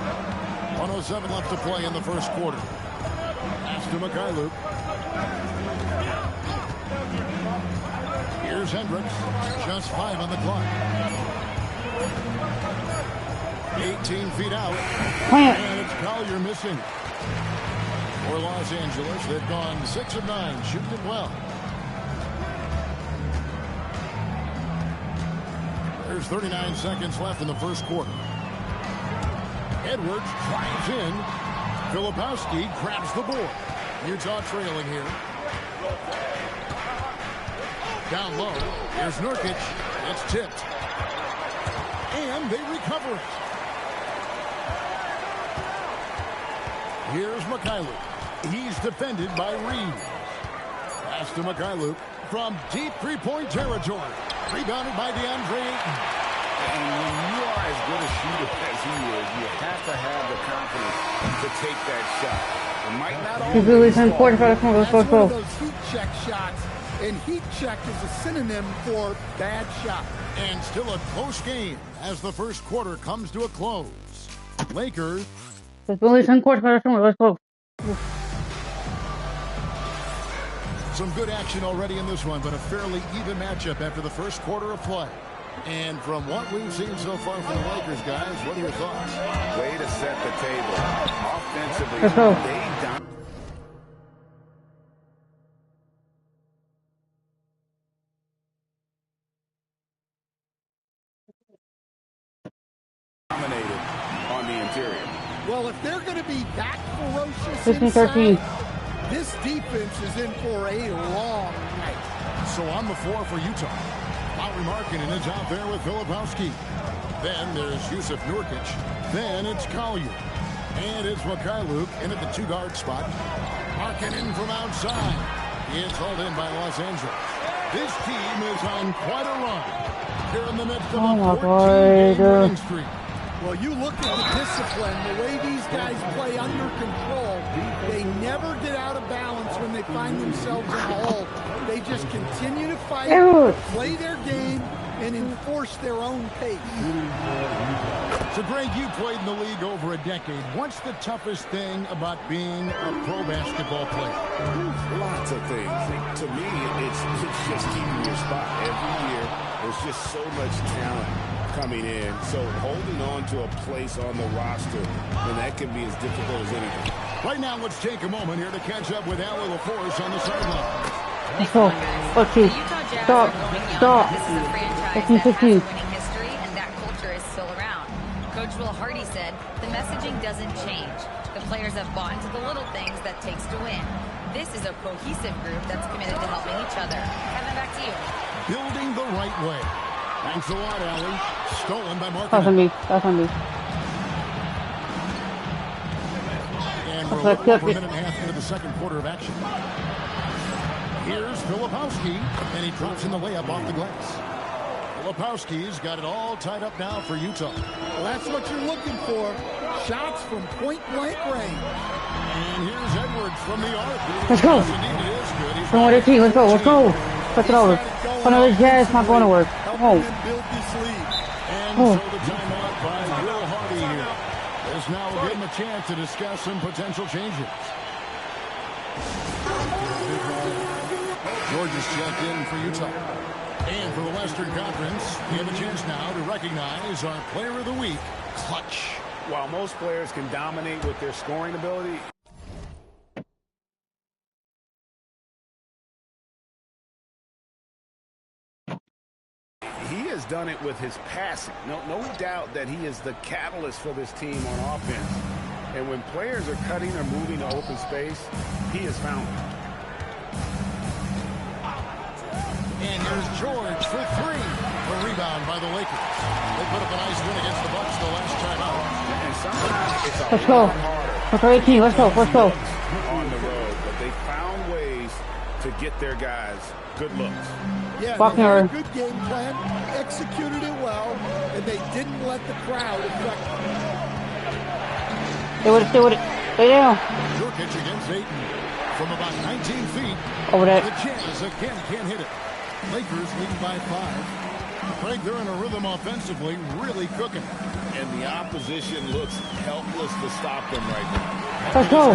107 left to play in the first quarter. Pass to McCareer. Here's Hendricks. Just 5 on the clock. 18 feet out. And it's Collier missing. For Los Angeles, they've gone 6 of 9, shooting it well. There's 39 seconds left in the first quarter. Edwards drives in. Filipowski grabs the board. Utah trailing here. Down low. Here's Nurkic. It's tipped. And they recover it. Here's McCareer. He's defended by Reed. Pass to McCareer from deep three-point territory. Rebounded by DeAndre Ayton. And when you are as good a shooter as he is, you have to have the confidence to take that shot. It might not always He's really important for the corner. that's one of those heat check shots, and heat check is a synonym for bad shot. And still a close game as the first quarter comes to a close. Lakers. There's only 10 quarters for the corner. Let's go. Some good action already in this one, but a fairly even matchup after the first quarter of play. And from what we've seen so far from the Lakers, guys, what are your thoughts? Way to set the table. Offensively, Let's go. they dominated on the interior. Well, if they're going to be that ferocious 15-13. inside, this defense is in for a long night. So on the floor for Utah. Lowry Markkanen is out there with Filipowski. Then there's Yusuf Nurkic. Then it's Collier. And it's McCareer in at the 2-guard spot. Markkanen from outside. It's hauled in by Los Angeles. This team is on quite a run. Here in the midst of Oh my a 14-game God. winning streak. Well, you look at the discipline, the way these guys play under control. They never get out of balance when they find themselves in a hole. They just continue to fight, play their game, and enforce their own pace. So, Greg, you played in the league over a decade. What's the toughest thing about being a pro basketball player? Lots of things. To me, it's just keeping your spot. Every year, there's just so much talent coming in. So holding on to a place on the roster, and that can be as difficult as anything. Right now, let's take a moment here to catch up with Allie LaForce on the sideline. Oh, okay. Stop. Stop. This is a franchise that has a winning history, and that culture is still around. Coach Will Hardy said, the messaging doesn't change. The players have bought into the little things that takes to win. This is a cohesive group that's committed to helping each other. Kevin, back to you. Building the right way. Thanks a lot, Allie. Stolen by Mark. That's on me. That's on me. And we're over a minute and a half into the second quarter of action. Here's Filipowski, and he drops in the layup off the glass. Filipowski's got it all tied up now for Utah. Well, that's what you're looking for. Shots from point-blank range. And here's Edwards from the arc. Let's go. Come on, team. Let's go. Let's go. Push it over. Oh, no, the Jazz not going to work. Oh. And so the timeout by Will Hardy here. This now will give him a chance to discuss some potential changes. Georgia's checked in for Utah. And for the Western Conference, we have a chance now to recognize our Player of the Week, Clutch. While most players can dominate with their scoring ability, he has done it with his passing. No doubt that he is the catalyst for this team on offense. And when players are cutting or moving to open space, he has found it. And here's George for three. A rebound by the Lakers. They put up a nice win against the Bucks the last time out. And sometimes it's a Let's go. Let's go, 18. Let's go. Let's go. On the road, but they found ways to get their guys good looks. Yeah, they had a good game plan, executed it well, and they didn't let the crowd affect them. Stay with it. Stay down. Nurkic against Ayton from about 19 feet. Over that. The Jazz again can't hit it. Lakers leading by 5. Craig, they're in a rhythm offensively, really cooking. And the opposition looks helpless to stop them right now. Let's go.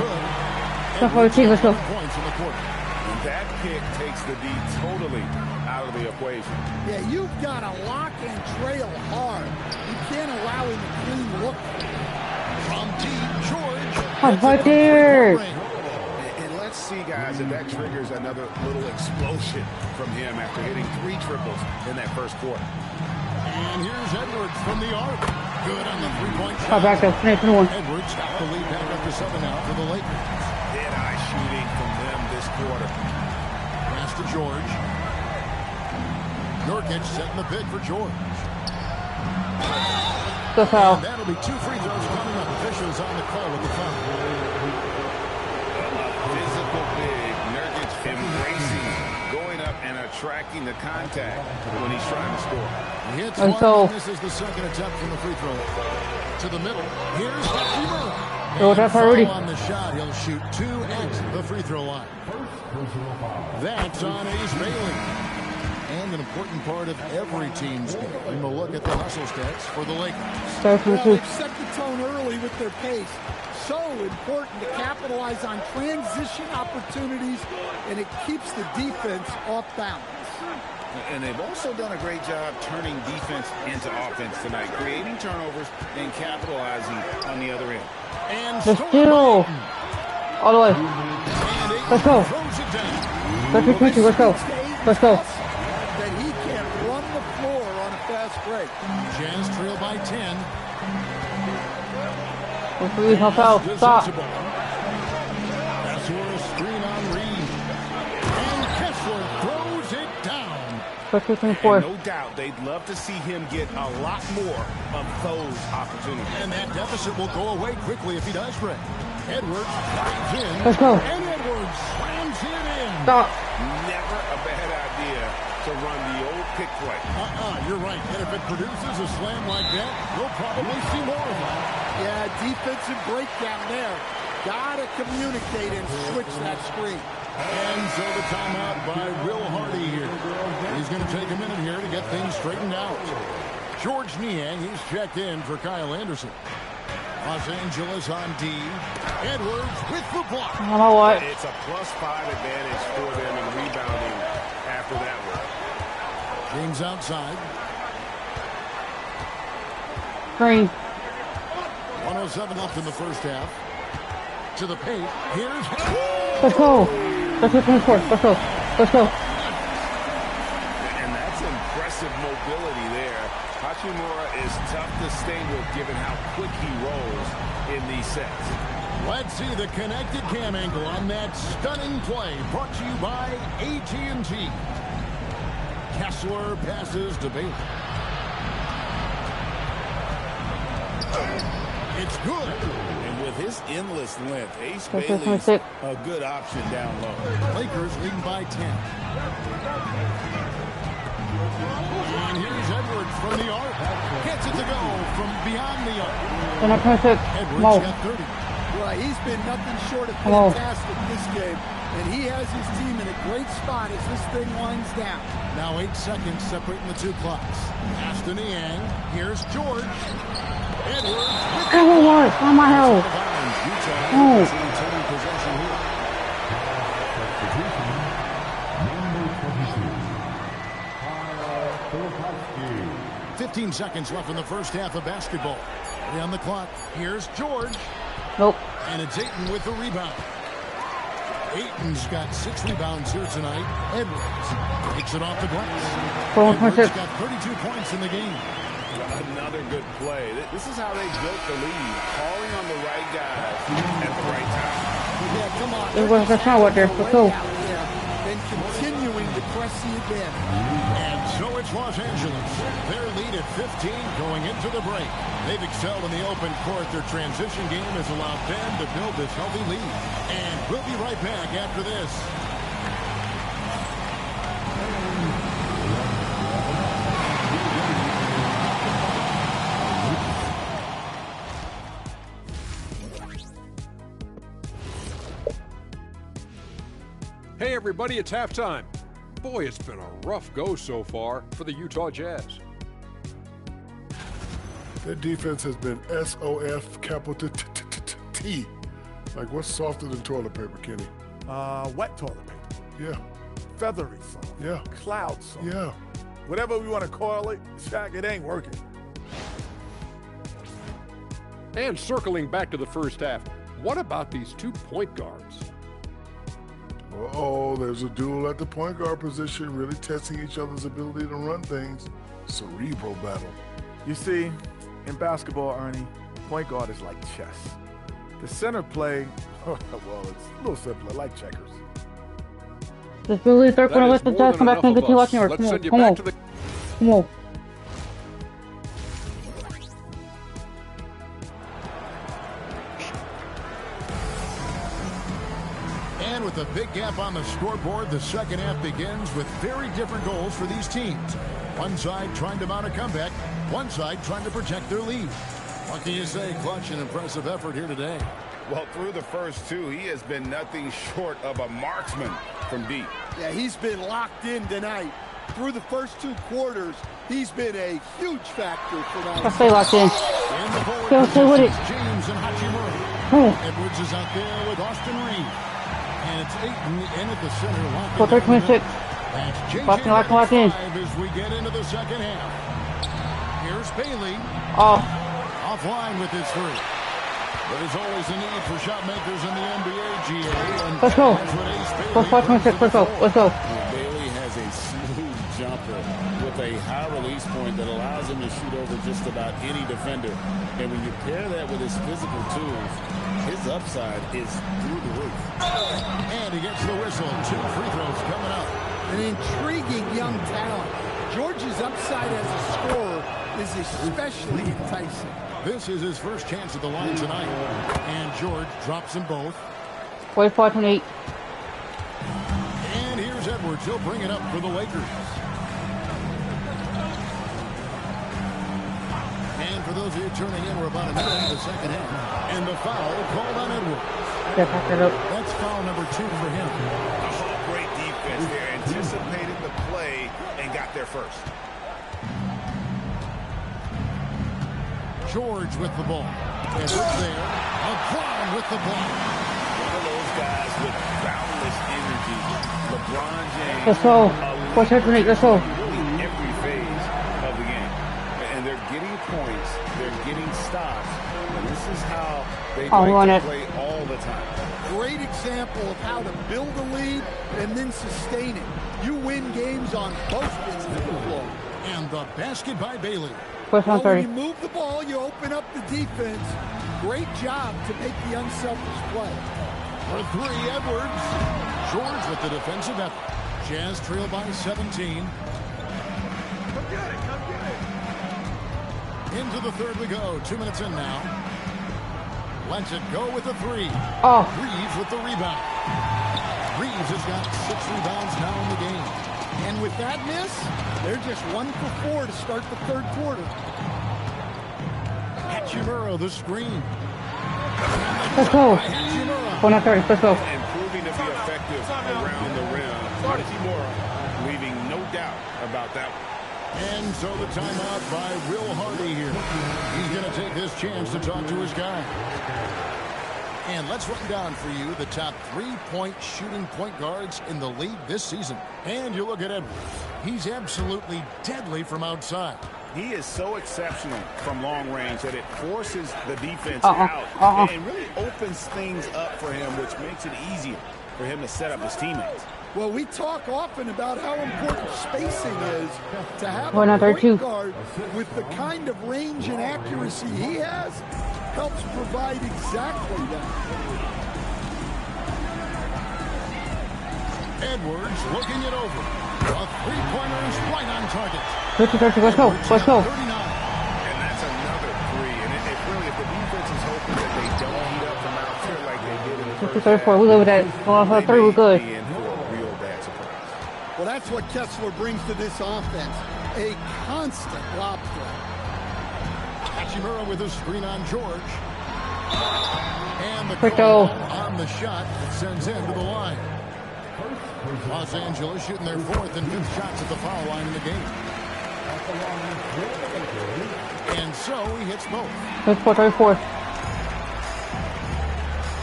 Let's go, team. Let's go. Points in the quarter. And that pick takes the D totally out of the equation. Yeah, you've got to lock and trail hard. You can't allow him a clean look. From deep, George. I'm right there. And let's see, guys, if that triggers another little explosion from him after hitting 3 triples in that first quarter. And here's Edwards from the arc. Good on the three-point shot. Back up. Finish one. Edwards got the lead back up to 7 now for the Lakers. Dead-eye shooting from them this quarter. Pass to George. Nurkic setting the pick for George. Good foul. And that'll be 2 free throws coming up. Officials on the call with the foul. Physical big, Nurkic embracing, going up and attracting the contact when he's trying to score. He hits one, and this is the second attempt from the free throw. To the middle. Here's Hachimura. On the shot, he'll shoot 2 at the free throw line. That's on Ace Bailey. And an important part of every team's game. And we'll look at the hustle stats for the Lakers. Well, they've set the tone early with their pace. So important to capitalize on transition opportunities, and it keeps the defense off balance. And they've also done a great job turning defense into offense tonight, creating turnovers and capitalizing on the other end. And steal. All the way. Let's go. Let's go. Let's go. That he can run the floor on a fast break. Jazz trail by 10. Please help out. Stop. That's where a screen on Reed. And Kessler throws it down. And no doubt they'd love to see him get a lot more of those opportunities. And that deficit will go away quickly if he does, Greg. Edwards drives in. Let's go. And Edwards slams it in. Stop. Never a bad idea to run the old pick play. You're right. And if it produces a slam like that, we'll probably see more of that. Yeah, defensive breakdown there. Gotta communicate and switch that screen. And so the timeout by Will Hardy here. He's going to take a minute here to get things straightened out. George Niang, he's checked in for Kyle Anderson. Los Angeles on D. Edwards with the block. You know what? It's a +5 advantage for them in rebounding after that one. James outside. Green. 107 left in the first half. To the paint. Here's... Let's go. Let's go. Let's go. Let's go. And that's impressive mobility there. Hachimura is tough to stay with given how quick he rolls in these sets. Let's see the connected cam angle on that stunning play brought to you by AT&T. Kessler passes to Bailey. It's good. And with his endless length, Ace Bailey's a good option down low. Lakers leading by 10. And here's Edwards from the arc. Gets it to go from beyond the arc. Edwards got 30. Well, he's been nothing short of fantastic this game. And he has his team in a great spot as this thing winds down. Now 8 seconds separating the two clocks. Pass to Niang. Here's George. Edwards. Oh my hell. Oh. 15 seconds left in the first half of basketball. 3 on the clock. Here's George. Nope. And it's Ayton with the rebound. Ayton's got 6 rebounds here tonight. Edwards takes it off the glass. Edwards got 32 points in the game. Another good play. This is how they built the lead. Calling on the right guys at the right time. Yeah, come on. It was a shot there. Let's go. And continuing to press the advantage. And so it's Los Angeles. Their lead at 15 going into the break. They've excelled in the open court. Their transition game has allowed them to build this healthy lead. And we'll be right back after this. Hey everybody, it's halftime. Boy, it's been a rough go so far for the Utah Jazz. Their defense has been SOF capital T. Like, what's softer than toilet paper, Kenny? Wet toilet paper. Yeah. Feathery soft. Yeah. Cloud soft. Yeah. Whatever we want to call it, Shaq, it ain't working. And circling back to the first half, what about these 2 point guards? Uh-oh, there's a duel at the point guard position, really testing each other's ability to run things. Cerebral battle. You see, in basketball, Ernie, point guard is like chess. The center play, well, it's a little simpler, like checkers. Just really third quarter, let the Jazz come back and continue watching. Let's send you back to the... Come on. And with a big gap on the scoreboard, the second half begins with very different goals for these teams. One side trying to mount a comeback, one side trying to protect their lead. What can you say? Clutch and impressive effort here today. Well, through the first 2, he has been nothing short of a marksman from deep. Yeah, he's been locked in tonight. Through the first 2 quarters, he's been a huge factor for that. I'll stay locked in. Stay with it. James and Hachimura. Edwards is out there with Austin Reed. And it's Ayton in at the center. For 326. Lock in. As we get into the second half. Here's Bailey. Offline with his 3. But there's always a need for shot makers in the NBA, GA. And let's go. Let's 526. Let's go. Let's go. Bailey has a smooth jumper with a high release point that allows him to shoot over just about any defender. And when you pair that with his physical tools, his upside is through the roof. And he gets the whistle. 2 free throws coming up. An intriguing young talent. George's upside as a scorer is especially enticing. This is his first chance at the line tonight. And George drops them both. 45-8. And here's Edwards. He'll bring it up for the Lakers. for those of you tuning in, we're about a minute into the second half. And the foul called on Edwards. That's foul number 2 for him. Oh, great defense there. Anticipated the play and got there first. George with the ball. Edwards there. LeBron with the ball. One of those guys with boundless energy. LeBron James. Let's go. Let's go. Really every phase of the game. And they're getting points. They're getting stops. And this is how they like to play all the time. Great example of how to build a lead and then sustain it. You win games on both ends of the floor. And the basket by Bailey. Well, when you move the ball, you open up the defense. Great job to make the unselfish play. For 3, Edwards. George with the defensive effort. Jazz trail by 17. Come get it, come get it. Into the third we go. 2 minutes in now. Lets it go with the 3. Oh. Reeves with the rebound. Reeves has got 6 rebounds now in the game. And with that miss, they're just 1 for 4 to start the third quarter. Hachimura, the screen. Let's go. 1:30. Let's go. And proving to be effective around the rim. Hachimura leaving no doubt about that one. And so the timeout by Will Hardy here. He's going to take this chance to talk to his guy. And let's run down for you the top 3-point shooting point guards in the league this season. And you look at Edwards. He's absolutely deadly from outside. He is so exceptional from long range that it forces the defense out and really opens things up for him, which makes it easier for him to set up his teammates. Well, we talk often about how important spacing is. To have Well, a another point guard with the kind of range and accuracy he has helps provide exactly that. Edwards looking it over. A three-pointers right on target. Let's go. Let's go. And that's another 3. And if the defense is hoping that they don't heat up from out here like they did in the first half, we live with that. Well, 3, we're good. Well, that's what Kessler brings to this offense. A constant lob threat. Hachimura with a screen on George. And the call on the shot that sends him to the line. Los Angeles shooting their 4th and 5th shots at the foul line in the game. And so he hits both. Let's go 34.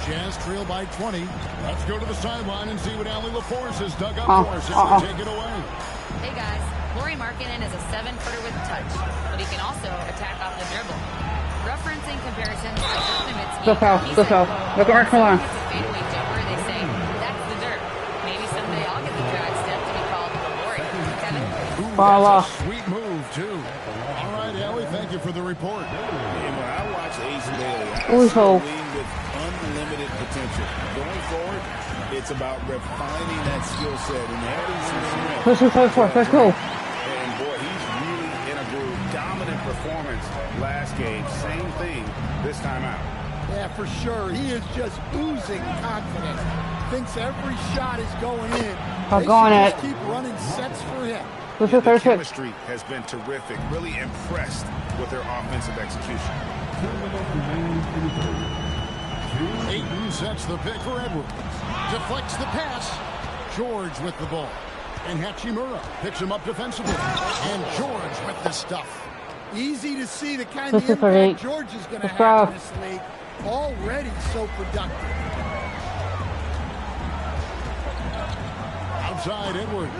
Jazz trail by 20. Let's go to the sideline and see what Allie LaForce has dug up for us. And take it away. Hey guys, Lauri Markkanen is a 7-footer with touch, but he can also attack off the dribble. Referencing comparisons to Dirk Nowitzki, Look out. Look at Mark Malone. it's a fadeaway jumper, they say, that's the Dirk. Maybe someday I'll get the drag step to be called the Lauri. Kevin? That's a sweet move, too. All right, Allie, thank you for the report. And when I watch Ace Bailey, I see a league with unlimited potential. Going forward, it's about refining that skill set and adding some strength. Let's go. And boy, he's really in a groove. Dominant performance last game. Same thing this time out. Yeah, for sure. He is just oozing confidence. Thinks every shot is going in. They should just keep running sets for him. The chemistry has been terrific. Really impressed with their offensive execution. Ayton sets the pick for Edwards. Deflects the pass. George with the ball. And Hachimura picks him up defensively. And George with the stuff. Easy to see the kind of impact George is going to have in this league. Already so productive. Outside Edwards.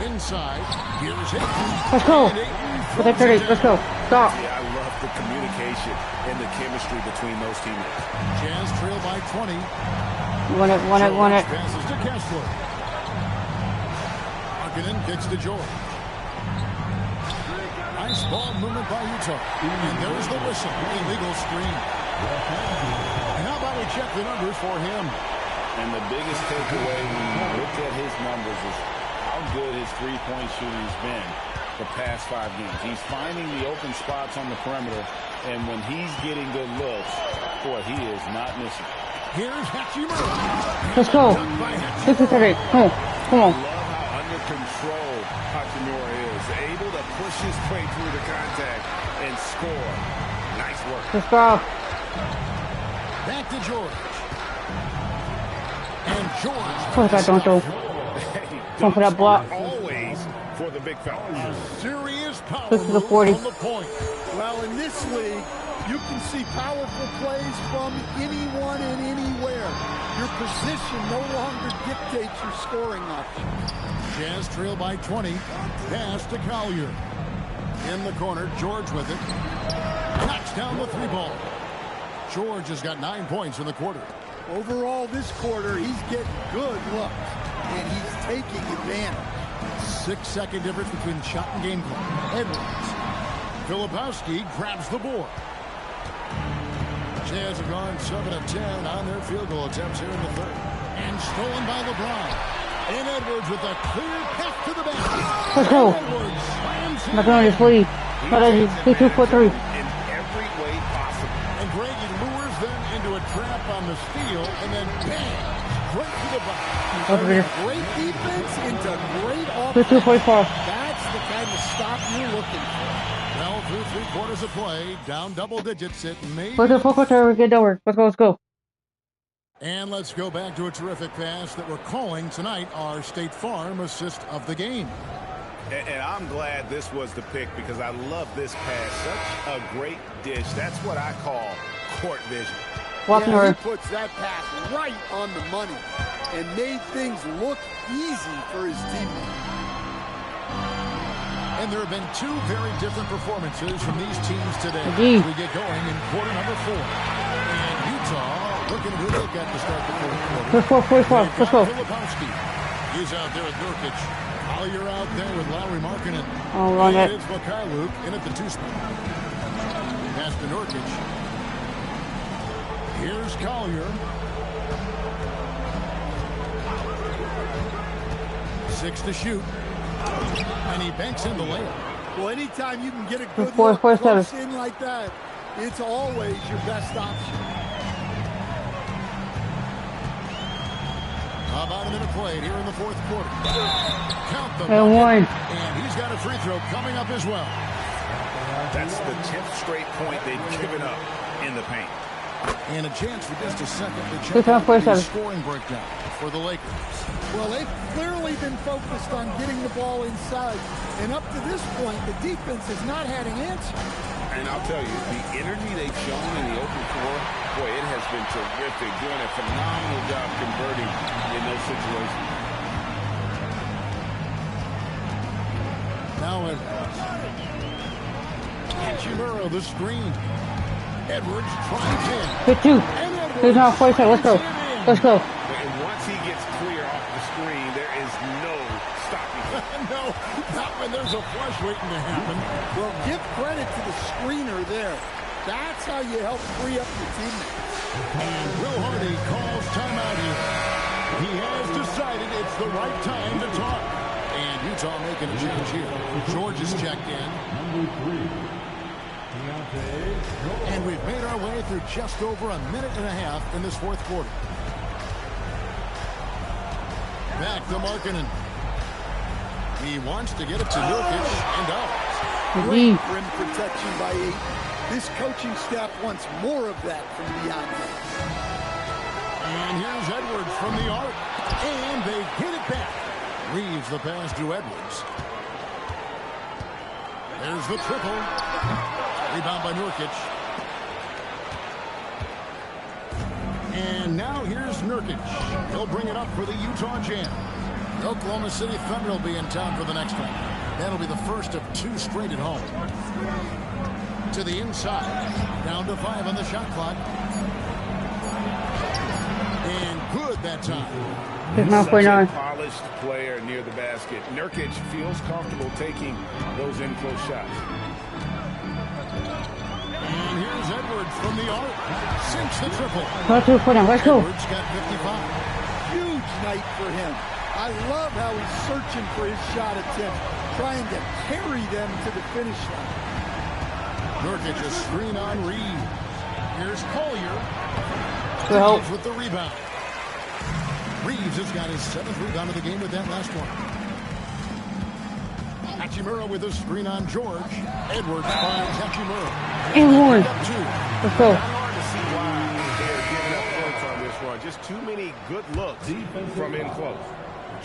Inside. Here's it. Let's go. Let's go. Stop. Yeah, I love the communication and the chemistry between those teammates. Jazz trail by 20. Want it. Passes to Kessler. Markkanen kicks to George. Nice ball movement by Utah. And there's the whistle. Illegal screen. And how about we check the numbers for him? And the biggest takeaway when you look at his numbers is how good his three-point shooting has been the past 5 games. He's finding the open spots on the perimeter, and when he's getting good looks, boy, he is not missing. Here's Hachimura. Let's go. This is it. Come on. I love how under control Hachimura is. Able to push his way through the contact and score. Nice work. Let's go. Back to George. And George. Of course I don't throw. Going for that block. Always for the big fella. Serious power This is a move 40. on the point. Well, in this league, you can see powerful plays from anyone and anywhere. Your position no longer dictates your scoring option. Jazz trail by 20. Pass to Collier. In the corner, George with it. Knocks down the three ball. George has got 9 points in the quarter. Overall, this quarter, he's getting good looks, and he's taking advantage. 6-second difference between shot and game clock. Edwards. Filipowski grabs the board. Jazz have gone 7 of 10 on their field goal attempts here in the third. And stolen by LeBron. And Edwards with a clear path to the basket. Let's go. Edwards slams I'm not going to just leave. But I just 2 for 3. In every way possible. And Greg, he lures them into a trap on the steal, and then bang, straight to the box. Over here. Great defense into great offense. 2.4. That's the kind of stop you're looking for. Well, through 3 quarters of play, down double digits, it may. Where's the 4 quarter? Get over. Let's go. Let's go. And let's go back to a terrific pass that we're calling tonight our State Farm assist of the game. And I'm glad this was the pick because I love this pass. Such a great dish. That's what I call court vision. Walking He over. puts that pass right on the money and made things look easy for his teammates. And there have been 2 very different performances from these teams today. Indeed. We get going in quarter number 4. And Utah looking at who they've got to start the fourth quarter. Let's go. Filipowski. He's out there with Nurkic. Collier out there with Lowry Markkinen. Oh, wrong And it. it's Mikhailuk in at the 2 spot. Pass to Nurkic. Here's Collier. 6 to shoot. And he banks in the layup. Well, anytime you can get a good Four, look four, close seven. in like that, it's always your best option. About a minute played here in the fourth quarter. Count the And bucket. 1. And he's got a free throw coming up as well. That's the 10th straight point they've given up in the paint. And a chance for just a second to Good check time, out the 47. scoring breakdown for the Lakers. Well, they've clearly been focused on getting the ball inside. And up to this point, the defense has not had an answer. And I'll tell you, the energy they've shown in the open floor, boy, it has been terrific. Doing a phenomenal job converting in those situations. Now Hachimura, the screen. Edwards drives in. Hit 2. And Edwards Here's now 47. Let's go. slams it in. Let's go. And once he gets clear off the screen, there is no stopping him. No, not when there's a flush waiting to happen. Well, give credit to the screener there. That's how you help free up your teammates. And Will Hardy calls timeout here. He has decided it's the right time to talk. And Utah making a change here. George is checked in. And we've made our way through just over a minute and a half in this fourth quarter. Back to Markkinen. He wants to get it to Nurkic and out. Great rim protection by 8. This coaching staff wants more of that from DeAndre. And here's Edwards from the arc. And they get it back. Reeves the pass to Edwards. There's the triple. Rebound by Nurkic. And now here's Nurkic. He'll bring it up for the Utah Jazz. The Oklahoma City Thunder will be in town for the next one. That'll be the first of 2 straight at home. To the inside. Down to 5 on the shot clock. And good that time. Such a polished player near the basket. Nurkic feels comfortable taking those in-close shots. And here's Edwards from the arc. Sinks the triple. Let's go. Edwards got 55. Huge night for him. I love how he's searching for his shot attempt, trying to carry them to the finish line. Nurkic a screen on Reeves. Here's Collier. Good help. Reeves with the rebound. Reeves has got his 7th rebound of the game with that last one. Hachimura with a screen on George. Edwards finds Hachimura. And one. Let's go. Not hard to see why they're giving up points on this run. Just too many good looks from in close.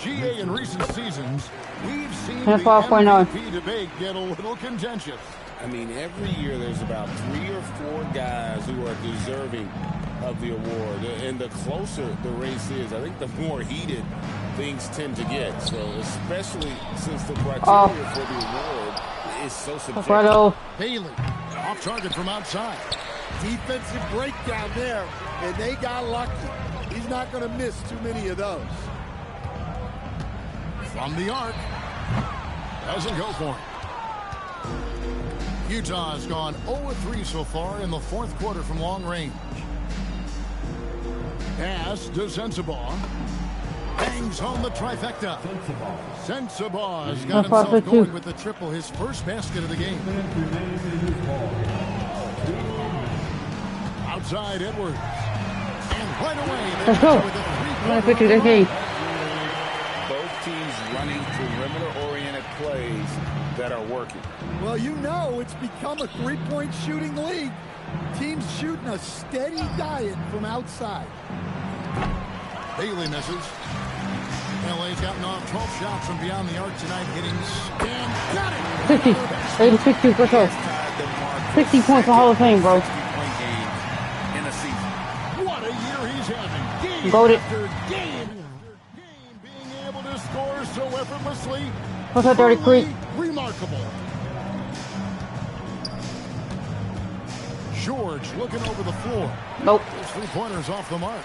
GA in recent seasons, we've seen the 5.9. MVP debate get a little contentious. I mean, every year there's about 3 or 4 guys who are deserving of the award. And the closer the race is, I think the more heated things tend to get. So especially since the criteria for the award is so subjective. Bailey, off target from outside. Defensive breakdown there, and they got lucky. He's not going to miss too many of those. From the arc. Doesn't go for it. Utah has gone 0-3 so far in the fourth quarter from long range. Pass to Sensabaugh. Bangs home the trifecta. Sensabaugh has got himself going with the triple, his first basket of the game. Outside Edwards. And right away, let's go. Both teams running perimeter-oriented plays that are working. Well, you know it's become a three-point shooting league. Teams shooting a steady diet from outside. Bailey misses. LA's gotten off 12 shots from beyond the arc tonight, hitting stand. Got it! 60. 82 for sure. 60 points in Hall of Fame, bro. What a year he's having. Game Goated. after game after game, being able to score so effortlessly. What's that, Dirty Creek? Remarkable. George looking over the floor. Nope. His three-pointers off the mark.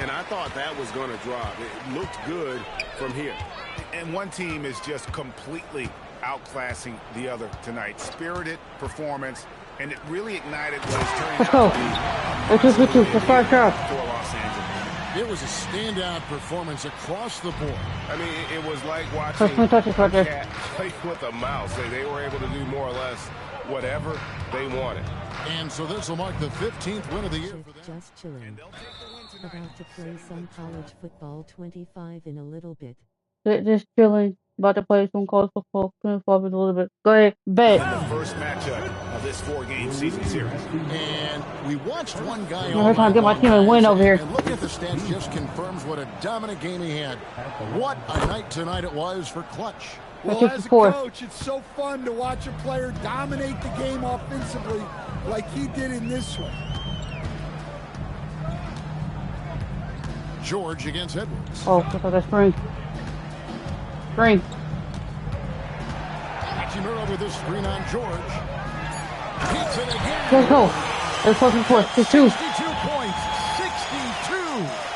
And I thought that was going to drop. It looked good from here. And one team is just completely outclassing the other tonight. Spirited performance, and it really ignited what is turning let's out go. to be Let's start shot. for Los Angeles. It was a standout performance across the board. I mean, it was like watching a cat play with a mouse. They were able to do more or less whatever they wanted. And so this will mark the 15th win of the year for them. Just chilling. About to play some college football 25 in a little bit. Just chilling. About to play some college football 25 in a little bit. Go ahead. Bet. The first matchup of this 4-game season series. And we watched one guy I'm trying to get my team a win over here. And looking at the stats just confirms what a dominant game he had. What a night tonight it was for Clutch. Well, as a coach, it's so fun to watch a player dominate the game offensively like he did in this one. George against Edwards. Oh, I thought that's spring. Spring. Hachimura with a screen on George. Hits it again. Let's go. Let's go for 62. 62 points. 62.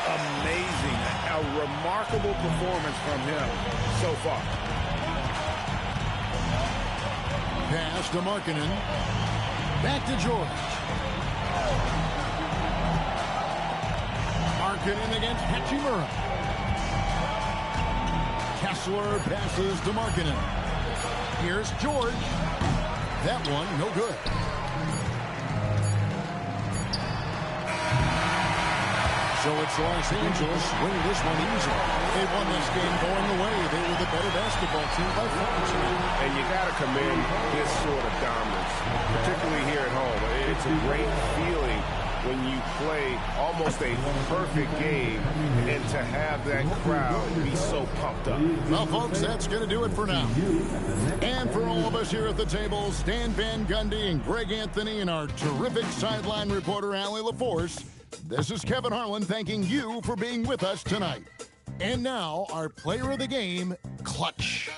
Amazing. A remarkable performance from him so far. Pass to Markkanen. Back to George. Markkanen against Hachimura. Kessler passes to Markkanen. Here's George. That one, no good. So it's Los Angeles winning this one easily. They won this game going away. They were the better basketball team by far. And you got to commend this sort of dominance, particularly here at home. It's a great feeling when you play almost a perfect game and to have that crowd be so pumped up. Well, folks, that's going to do it for now. And for all of us here at the table, Stan Van Gundy and Greg Anthony and our terrific sideline reporter, Allie LaForce, this is Kevin Harlan thanking you for being with us tonight. And now, our player of the game, Clutch.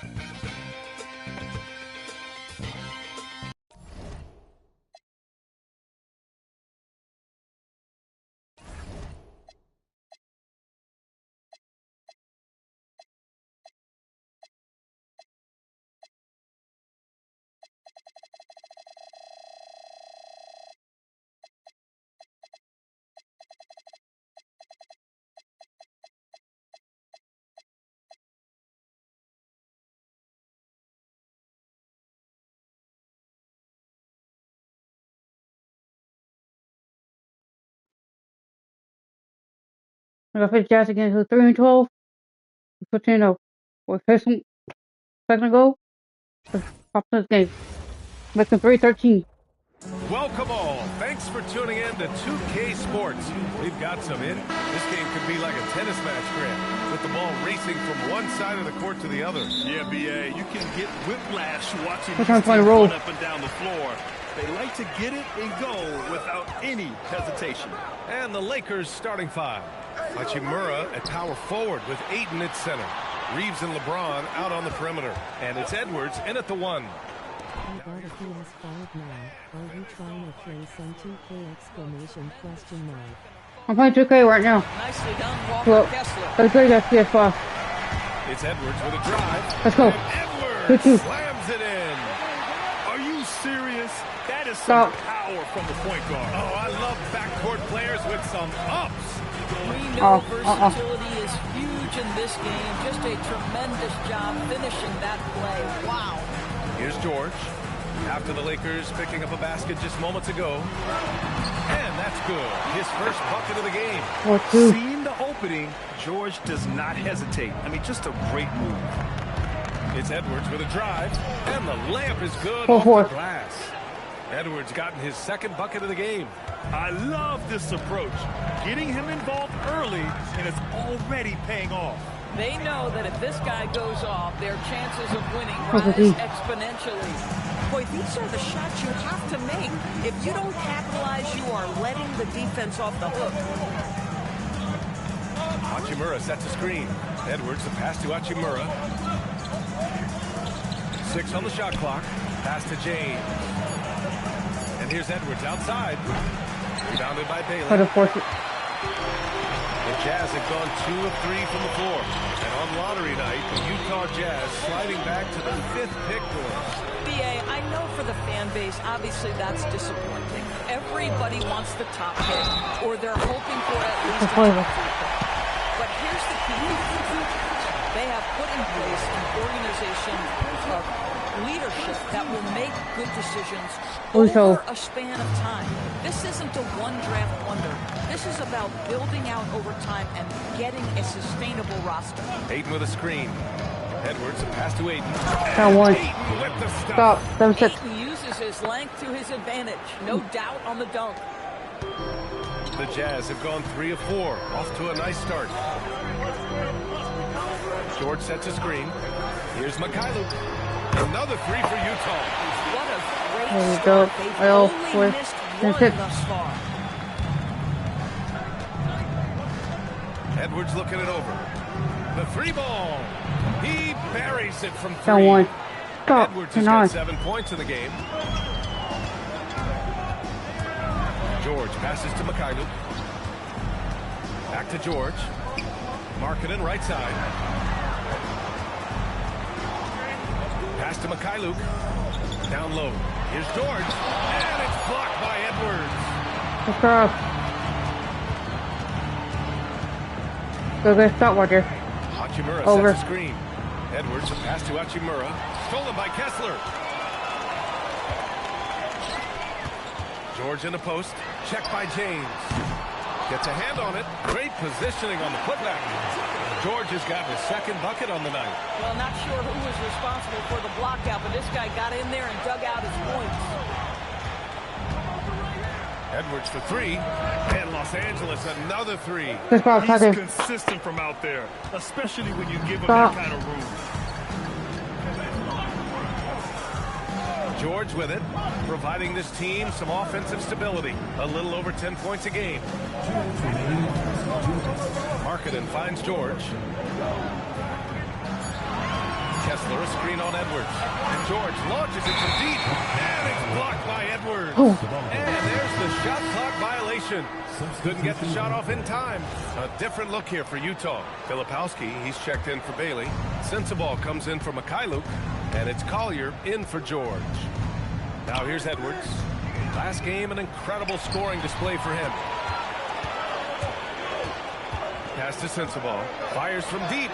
I got 50 shots against who? 3 and 12? 15 0. What, second ago? Stop this game. Making 3-13. Welcome all. Thanks for tuning in to 2K Sports. We've got some in. This game could be like a tennis match, Grant, with the ball racing from one side of the court to the other. Yeah, BA, you can get whiplash watching We're these trying teams to find a roll. run up and down the floor. They like to get it and go without any hesitation. And the Lakers starting five. Hachimura at power forward with Ayton at center. Reeves and LeBron out on the perimeter. And it's Edwards in at the one. You got a PS5 now. Are you trying to play some 2K exclamation question mark? I'm playing 2K right now. Nicely done, Walker Well, Kessler. let's play that PS5. It's Edwards with a drive. Let's go. And Edwards slams it in. Are you serious? That is Stop. some power from the point guard. Oh, I love backcourt players with some ups. We know versatility is huge in this game. Just a tremendous job finishing that play. Wow. Here's George. After the Lakers picking up a basket just moments ago. And that's good. His first bucket of the game. Seeing the opening, George does not hesitate. I mean, just a great move. It's Edwards with a drive. And the layup is good Go off for the it. glass. Edwards gotten his second bucket of the game. I love this approach. Getting him involved early, and it's already paying off. They know that if this guy goes off, their chances of winning rise exponentially. Boy, these are the shots you have to make. If you don't capitalize, you are letting the defense off the hook. Hachimura sets a screen. Edwards, the pass to Hachimura. 6 on the shot clock. Pass to James. And here's Edwards outside. Rebounded by Bailey. Try to force it. The Jazz have gone 2 of 3 from the floor. And on lottery night, the Utah Jazz sliding back to the 5th pick list. BA, I know for the fan base, obviously that's disappointing. Everybody wants the top pick, or they're hoping for at least a top 3 pick. But here's the key. They have put in place an organization of leadership that will make good decisions over a span of time. This isn't a one draft wonder. This is about building out over time and getting a sustainable roster. Ayton with a screen. Edwards, a pass to Ayton. Down one. With the Stop. 7-6. Ayton uses his length to his advantage. No doubt on the dunk. The Jazz have gone 3 of 4. Off to a nice start. George sets a screen. Here's Mikhailuk. Another 3 for Utah. What a great There we start. go. They've Well, only missed one thus far. Edwards looking it over. The 3 ball. He buries it from 3. Down one. Stop. Edwards has got 7 points in the game. George passes to Mikhailuk. Back to George. Markkanen right side. Pass to Mikhailuk. Down low. Here's George. And it's blocked by Edwards. Let's go. Go get stop right there. Hachimura Over. sets a screen. Edwards, a pass to Hachimura. Stolen by Kessler. George in the post. Checked by James. Gets a hand on it. Great positioning on the putback. George has got his second bucket on the night. Well, not sure who was responsible for the block out, but this guy got in there and dug out his points. Edwards for 3. And Los Angeles another 3. He's consistent from out there, especially when you give him that kind of room. George with it, providing this team some offensive stability. A little over 10 points a game. Markkanen finds George. Kessler, a screen on Edwards. And George launches it from deep. And it's blocked by Edwards. And there's the shot clock violation. Couldn't get the shot off in time. A different look here for Utah. Filipowski, he's checked in for Bailey. Sensabaugh comes in for Mikhailuk. And it's Collier in for George. Now here's Edwards. Last game, an incredible scoring display for him. Pass to Sensabaugh. Fires from deep.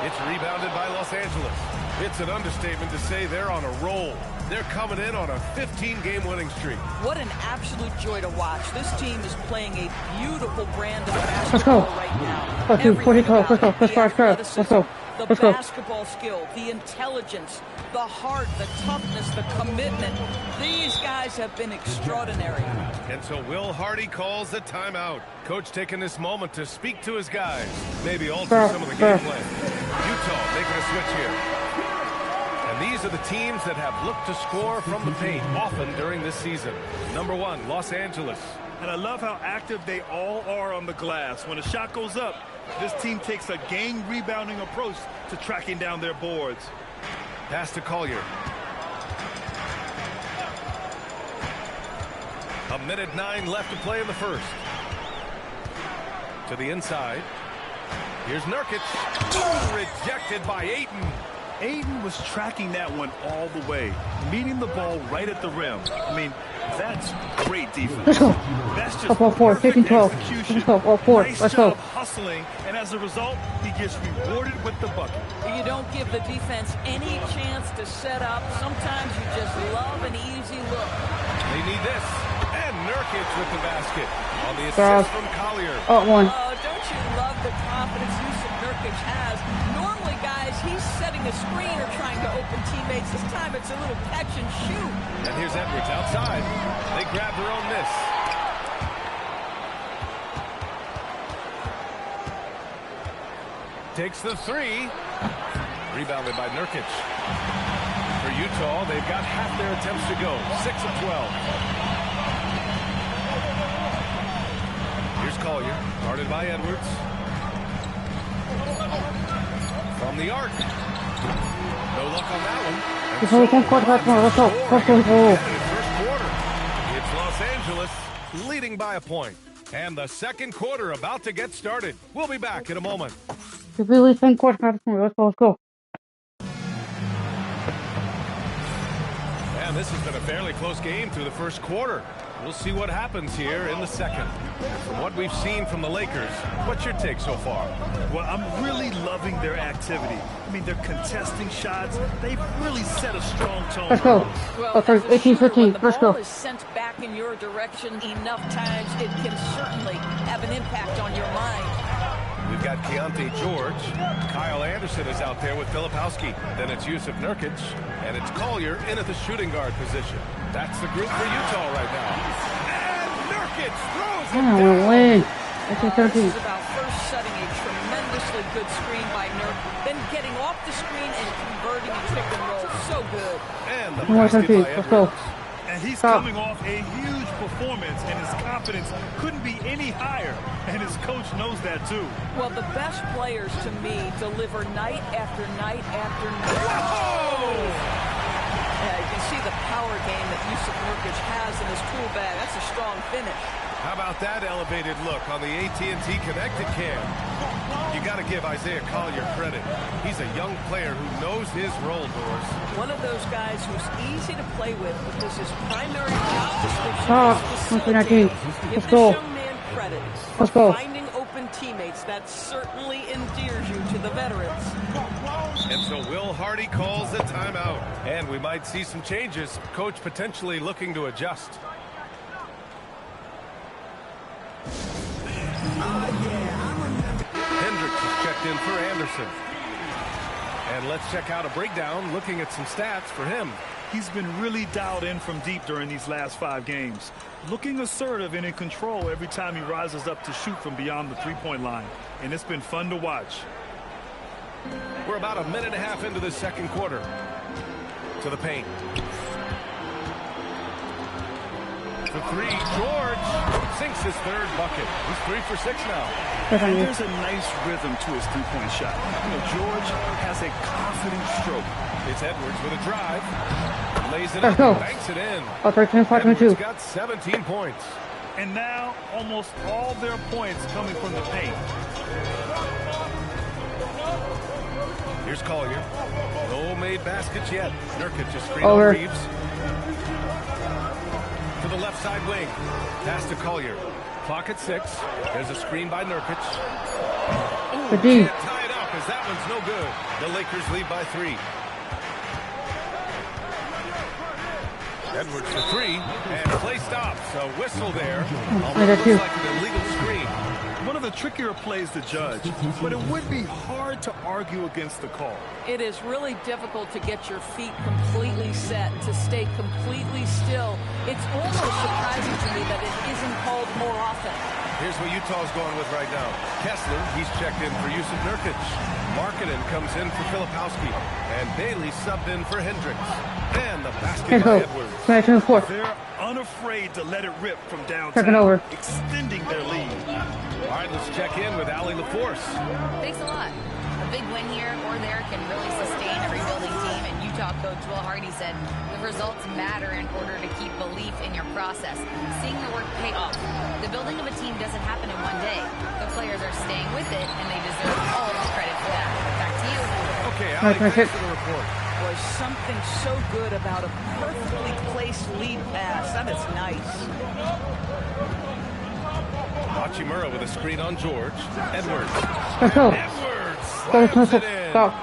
It's rebounded by Los Angeles. It's an understatement to say they're on a roll. They're coming in on a 15-game winning streak. What an absolute joy to watch. This team is playing a beautiful brand of basketball right now. Let's go. The basketball skill, the intelligence, the heart, the toughness, the commitment. These guys have been extraordinary. And so Will Hardy calls the timeout. Coach taking this moment to speak to his guys. Maybe alter some of the gameplay. Utah making a switch here. And these are the teams that have looked to score from the paint often during this season. Number 1, Los Angeles. And I love how active they all are on the glass. When a shot goes up, this team takes a game rebounding approach to tracking down their boards. Pass to Collier. 1:09 left to play in the first. To the inside. Here's Nurkic. Rejected by Ayton. Ayton was tracking that one all the way, meeting the ball right at the rim. I mean, that's great defense. Let's go. That's just Up 4, 15, 12. execution. Let's go. Up 4. Nice Let's job go. hustling, and as a result, he gets rewarded with the bucket. You don't give the defense any chance to set up. Sometimes you just love an easy look. They need this. And Nurkic with the basket. On the assist from Collier. Oh, 1. Oh, don't you love the confidence Yusuf Nurkic has? Normally, guys, he's setting a screen or trying to open teammates. This time it's a little catch and shoot. And here's Edwards outside. They grab their own miss. Takes the 3. Rebounded by Nurkic. For Utah, they've got half their attempts to go. 6 of 12. Here's Collier, guarded by Edwards. From the arc. No luck on that one. Let's go. First quarter. It's Los Angeles leading by a point. And the second quarter about to get started. We'll be back in a moment. Let's go. And this has been a fairly close game through the first quarter. We'll see what happens here in the second. From what we've seen from the Lakers, what's your take so far? Well, I'm really loving their activity. I mean, they're contesting shots. They've really set a strong tone. Let's go. Well, 18, 15. when Let's the ball go. is sent back in your direction enough times, it can certainly have an impact on your mind. We've got Keontae George. Kyle Anderson is out there with Filipowski. Then it's Yusuf Nurkic. And it's Collier in at the shooting guard position. That's the group for Utah right now. And Nurkic throws it down. This is about first setting a tremendously good screen by Nurk, then getting off the screen and converting a pick and roll. So good. And the basket by Edwards. And he's coming off a huge performance, and his confidence couldn't be any higher. And his coach knows that, too. Well, the best players, to me, deliver night after night after night. Whoa! Yeah, you can see the power game that Yusuf Nurkic has in his tool bag. That's a strong finish. How about that elevated look on the AT&T Connected Cam? You got to give Isaiah Collier credit. He's a young player who knows his role, Doris. One of those guys who's easy to play with because his primary job description is facilitating. Give the young man credit for finding open teammates. That certainly endears you to the veterans. And so Will Hardy calls the timeout. And we might see some changes. Coach potentially looking to adjust. Hendricks is checked in for Anderson. And let's check out a breakdown looking at some stats for him. He's been really dialed in from deep during these last 5 games. Looking assertive and in control every time he rises up to shoot from beyond the three-point line. And it's been fun to watch. We're about a minute and a half into the second quarter. To the paint. For 3, George sinks his third bucket. He's 3 for 6 now. And there's a nice rhythm to his three-point shot. You know, George has a confident stroke. It's Edwards with a drive. Lays it up and banks it in. Edwards got 17 points. And now almost all their points coming from the paint. Here's Collier. No made baskets yet. Nurkic just screen on Reeves. To the left side wing. Pass to Collier. Clock at 6. There's a screen by Nurkic. Ooh, can't tie it up as that one's no good. The Lakers lead by 3. Edwards for three, and play stops. A whistle there. Almost looks like an illegal screen. One of the trickier plays to judge, but it would be hard to argue against the call. It is really difficult to get your feet completely set, to stay completely still. It's almost surprising to me that it isn't called more often. Here's what Utah's going with right now. Kessler, he's checked in for Yusuf Nurkic. Markkanen comes in for Filipowski. And Bailey subbed in for Hendricks. And the basket by Edwards. They're unafraid to let it rip from downtown, Checking over. extending their lead. All right, let's check in with Allie LaForce. Thanks a lot. A big win here or there can really sustain a rebuilding team, and Utah coach Will Hardy said the results matter in order to keep belief in your process. Seeing your work pay off. The building of a team doesn't happen in one day. The players are staying with it, and they deserve all of the credit for that. Back to you. Okay, Allie, thanks for the report. Boy, something so good about a perfectly placed lead pass. That is nice. Hachimura with a screen on George. Edwards. Edwards slams it in. Stop.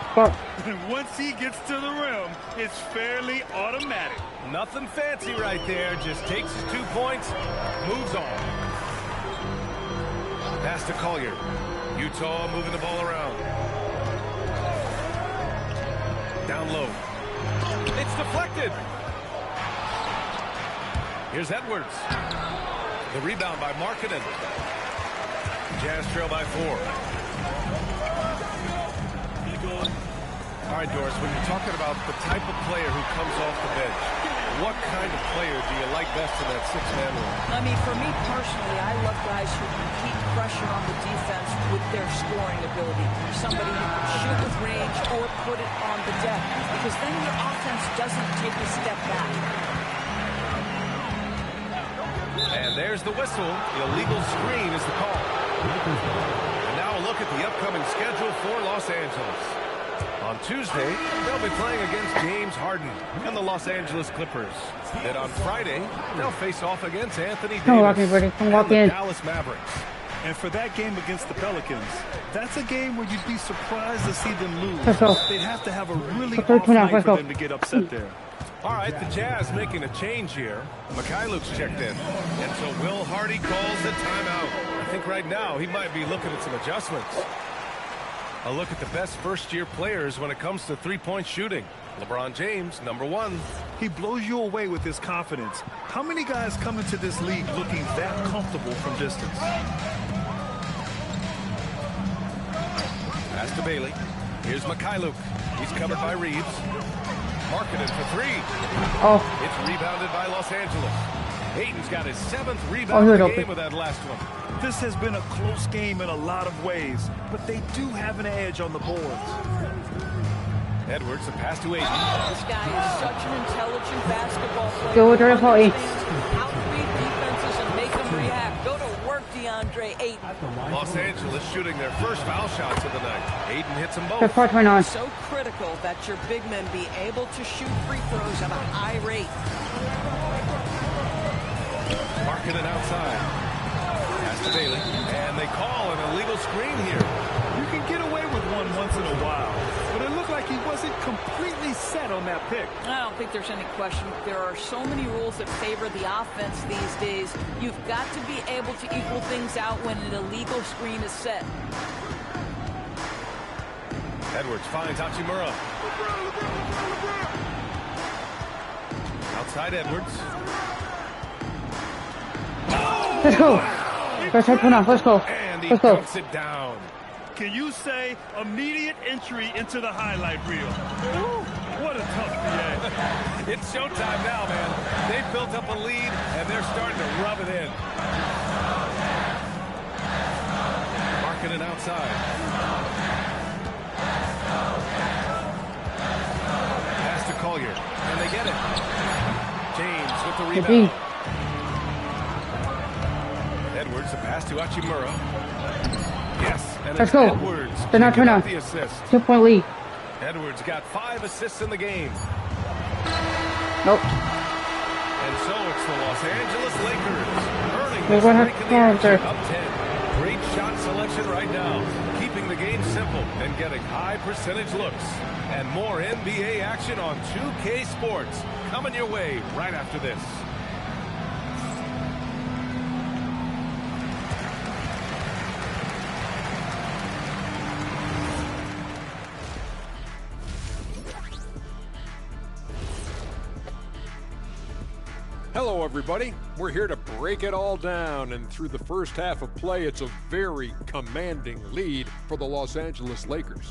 And once he gets to the rim, it's fairly automatic. Nothing fancy right there. Just takes his 2 points, moves on. Pass to Collier. Utah moving the ball around. Down low. It's deflected. Here's Edwards. The rebound by Markkanen. Jazz trail by 4. All right, Doris, when you're talking about the type of player who comes off the bench, what kind of player do you like best in that six-man role? I mean, for me personally, I love guys who can keep pressure on the defense with their scoring ability. Somebody who can shoot with range or put it on the deck, because then your offense doesn't take a step back. And there's the whistle. The illegal screen is the call. And now a look at the upcoming schedule for Los Angeles. On Tuesday, they'll be playing against James Harden and the Los Angeles Clippers. Then on Friday, they'll face off against Anthony Davis and the Dallas Mavericks. And for that game against the Pelicans, that's a game where you'd be surprised to see them lose. They'd have to have a really off night for them to get upset there. All right, the Jazz making a change here. Mikhailuk's checked in. And so Will Hardy calls the timeout. I think right now he might be looking at some adjustments. A look at the best first-year players when it comes to three-point shooting. LeBron James, #1. He blows you away with his confidence. How many guys come into this league looking that comfortable from distance? Pass to Bailey. Here's Mikhailuk. He's covered by Reeves. Markkanen for three. It's rebounded by Los Angeles. Hayden's got his 7th rebound of the game with that last one. This has been a close game in a lot of ways, but they do have an edge on the boards. Edwards, a pass to Aiden. This guy is such an intelligent basketball player. Go with her, Holly. Outbeat defenses and make them react. Go to work, DeAndre Ayton. Los Angeles shooting their first foul shots of the night. Aiden hits them both. So critical that your big men be able to shoot free throws at a high rate. Markkanen outside. Pass to Bailey. And they call an illegal screen here. You can get away with one once in a while, but it looked like he wasn't completely set on that pick. I don't think there's any question. There are so many rules that favor the offense these days. You've got to be able to equal things out when an illegal screen is set. Edwards finds Hachimura. Outside Edwards. Let's go. Let's go. And he Let's go. dunks it down. Can you say immediate entry into the highlight reel? Ooh, what a tough play. It's showtime now, man. They've built up a lead, and they're starting to rub it in. Markkanen outside. Pass to Collier, and they get it. James with the rebound. Edwards, a pass to Hachimura. Yes, and Let's go. Edwards They're not turning on. the assist. 2-point lead. Edwards got 5 assists in the game. Nope. And so it's the Los Angeles Lakers earning They're this gonna streak in the have action, to- up 10. Great shot selection right now, keeping the game simple than getting high percentage looks. And more NBA action on 2K Sports coming your way right after this. Hello, everybody. We're here to break it all down, and through the first half of play, it's a very commanding lead for the Los Angeles Lakers.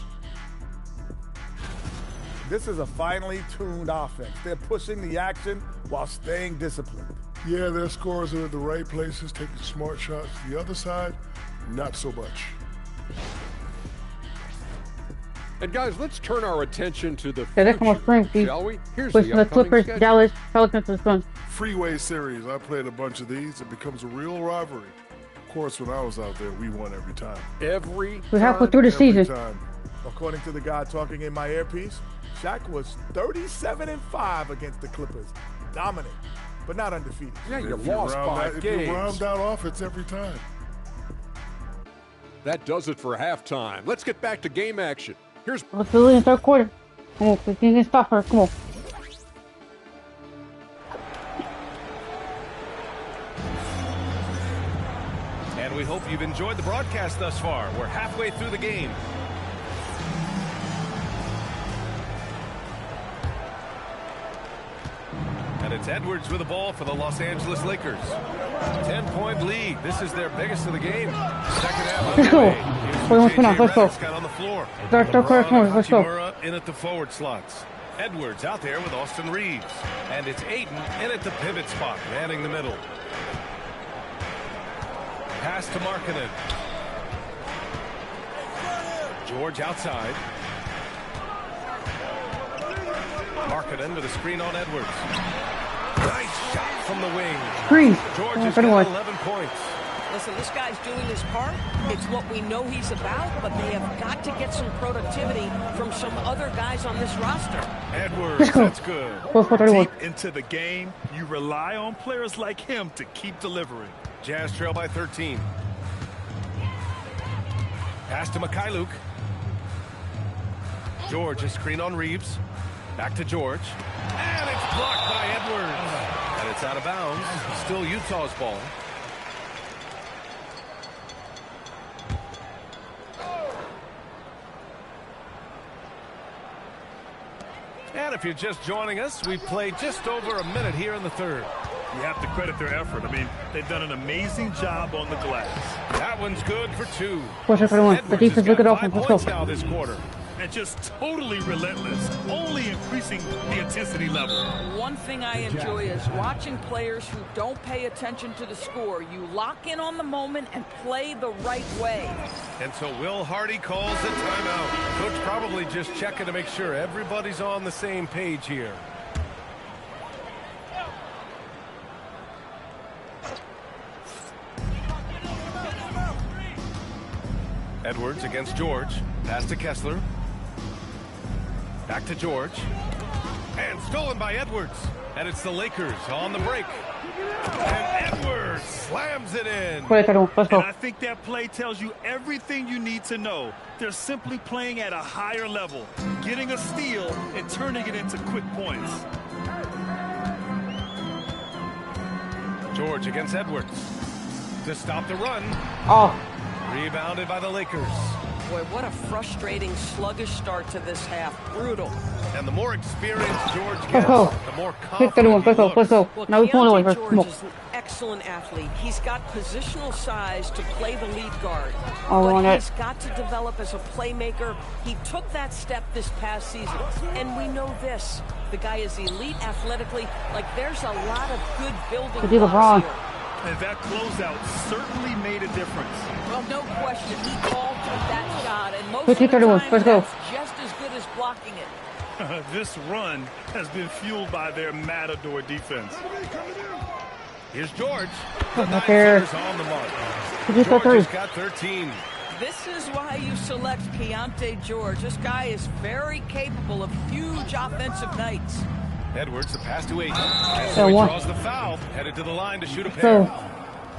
This is a finely tuned offense. They're pushing the action while staying disciplined. Yeah, their scores are at the right places, taking smart shots. The other side, not so much. And guys, let's turn our attention to the that's future, spring, shall we? Here's with the upcoming Clippers, schedule. Dallas, Pelicans, and Suns. Freeway series, I played a bunch of these. It becomes a real rivalry. Of course, when I was out there, we won every time. We're halfway through the season. Time. According to the guy talking in my earpiece, Shaq was 37-5 against the Clippers. Dominant, but not undefeated. Yeah, you If lost round 5 that, games. If you round that off, it's every time. That does it for halftime. Let's get back to game action. Here's Let's do it in the third quarter. Come on, we can stop her. Come on. And we hope you've enjoyed the broadcast thus far. We're halfway through the game. And it's Edwards with the ball for the Los Angeles Lakers. 10-point lead. This is their biggest of the game. Second half Let's go. underway. Let's go. Scott on the floor. Third quarter, come on, let's go. Hachimura in at the forward slots. Edwards out there with Austin Reeves. And it's Ayton in at the pivot spot, manning the middle. Pass to Markkanen. George outside. Markkanen with a screen on Edwards. Nice shot from the wing. Screen. George has got 11 points. Listen, this guy's doing his part. It's what we know he's about, but they have got to get some productivity from some other guys on this roster. Edwards, that's good. Deep into the game, you rely on players like him to keep delivering. Jazz trail by 13. Pass to Mikhailuk. George, a screen on Reeves. Back to George. And it's blocked by Edwards. And it's out of bounds. Still Utah's ball. And if you're just joining us, we've played just over a minute here in the third. You have to credit their effort. I mean, they've done an amazing job on the glass. That one's good for 2. Push it for the one. The defense look it off. Let's go. Now this quarter. And just totally relentless, only increasing the intensity level. One thing I enjoy is watching players who don't pay attention to the score. You lock in on the moment and play the right way. And so Will Hardy calls the timeout. Coach probably just checking to make sure everybody's on the same page here. Edwards against George. Pass to Kessler. Back to George. And stolen by Edwards. And it's the Lakers on the break. And Edwards slams it in. Let's go. And I think that play tells you everything you need to know. They're simply playing at a higher level, getting a steal and turning it into quick points. George against Edwards. To stop the run. Oh. Rebounded by the Lakers. Boy, what a frustrating, sluggish start to this half. Brutal. And the more experienced George gets, go. the more Let's go. confident he looks. Let's go. Well, Now we're pulling away. George Come on. is an excellent athlete. He's got positional size to play the lead guard. Oh, on but it. he's got to develop as a playmaker. He took that step this past season. And we know this. The guy is elite athletically. Like, there's a lot of good building blocks here. And that closeout certainly made a difference. Well, no question. He called for that shot, and most 15, of the 31. time, Let's go. that's just as good as blocking it. This run has been fueled by their matador defense. Here's George. Oh, Nine here. footers on the mark. George George has got 13. This is why you select Keontae George. This guy is very capable of huge offensive nights. Edwards, the pass to Ayton. And so he draws the foul. Headed to the line to shoot a pair.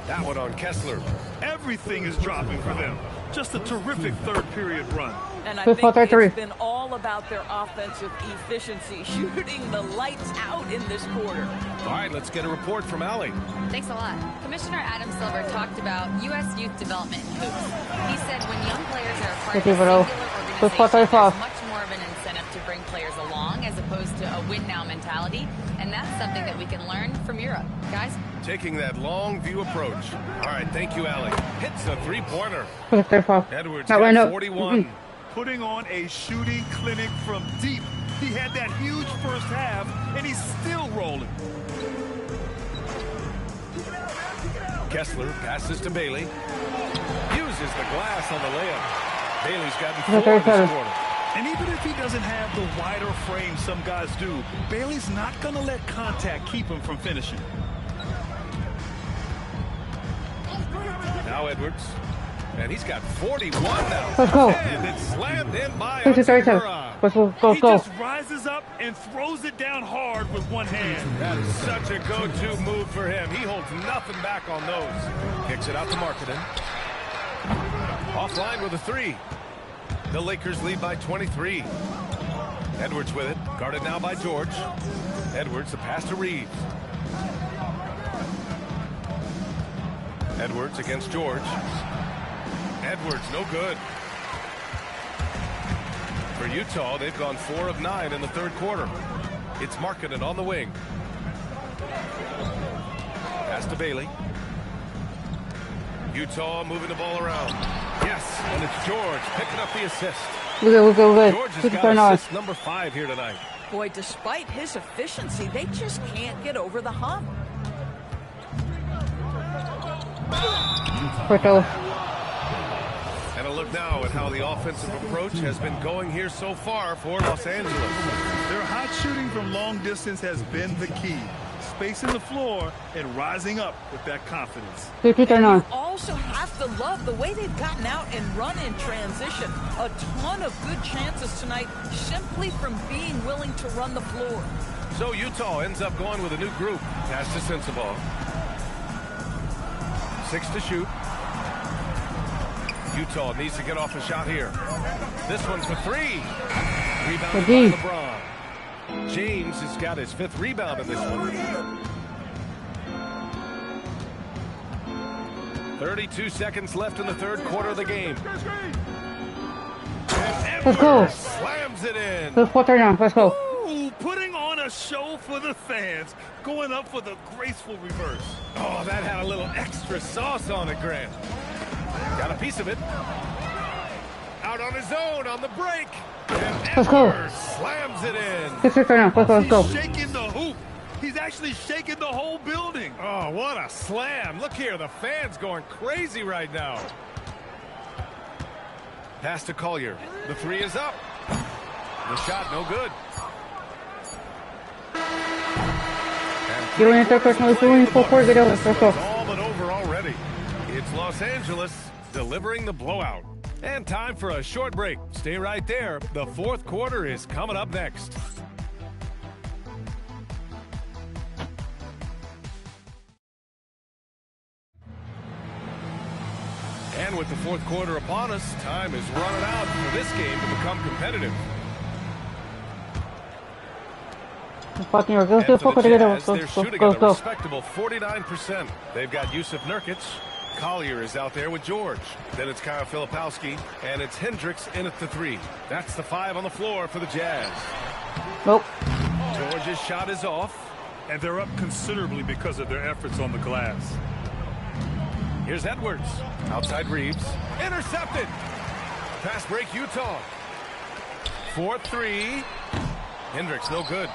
That one on Kessler. Everything is dropping for them. Just a terrific third period run. And I think it's been all about their offensive efficiency, shooting the lights out in this quarter. All right, let's get a report from Allie. Thanks a lot. Commissioner Adam Silver talked about U.S. youth development in hoops. He said when young players are a part of a singular organization, there's much more of an incentive to bring players along as opposed to a win-now mentality. And that's something that we can learn from Europe. Guys? Taking that long view approach. All right, thank you, Allie. Hits a three-pointer. Edwards got 41. Putting on a shooting clinic from deep. He had that huge first half, and he's still rolling. Kessler passes to Bailey. Uses the glass on the layup. Bailey's gotten 4 this quarter. And even if he doesn't have the wider frame some guys do, Bailey's not going to let contact keep him from finishing. Now Edwards. And he's got 41 now. Let's go. And it's slammed in by Let's go. He just rises up and throws it down hard with one hand. That is such a go-to move for him. He holds nothing back on those. Kicks it out to Markkanen. Offline with a 3. The Lakers lead by 23. Edwards with it. Guarded now by George. Edwards, the pass to Reeves. Edwards against George. Edwards, no good. For Utah, they've gone 4 of 9 in the third quarter. It's Markkanen on the wing. Pass to Bailey. Utah moving the ball around. Yes, and it's George picking up the assist. We're good. George has got assist number 5 here tonight. Boy, despite his efficiency, they just can't get over the hump. And a look now at how the offensive approach has been going here so far for Los Angeles. Their hot shooting from long distance has been the key. Spacing the floor and rising up with that confidence. And you also have to love the way they've gotten out and run in transition. A ton of good chances tonight simply from being willing to run the floor. So Utah ends up going with a new group. Pass to Sensabaugh. 6 to shoot. Utah needs to get off a shot here. This one for 3. Rebound by LeBron. James has got his 5th rebound in this one. 32 seconds left in the third quarter of the game. And Let's go. Slams it in. Let's go. Ooh, putting on a show for the fans. Going up for the graceful reverse. Oh, that had a little extra sauce on it, Grant. Got a piece of it. Out on his own on the break. And Let's go. Slams it in. Let's go. He's shaking the hoop. He's actually shaking the whole building. Oh, what a slam. Look here, the fans going crazy right now. Pass to Collier. The 3 is up. The shot no good. All but over already. It's Los Angeles delivering the blowout. And time for a short break. Stay right there. The fourth quarter is coming up next. And with the fourth quarter upon us, time is running out for this game to become competitive. And for the Jazz, they're shooting at a respectable 49%. They've got Yusuf Nurkic. Collier is out there with George. Then it's Kyle Filipowski, and it's Hendricks in at the 3. That's the 5 on the floor for the Jazz. Nope. George's shot is off. And they're up considerably because of their efforts on the glass. Here's Edwards. Outside Reeves. Intercepted. Pass break Utah. 4-3. Hendricks no good.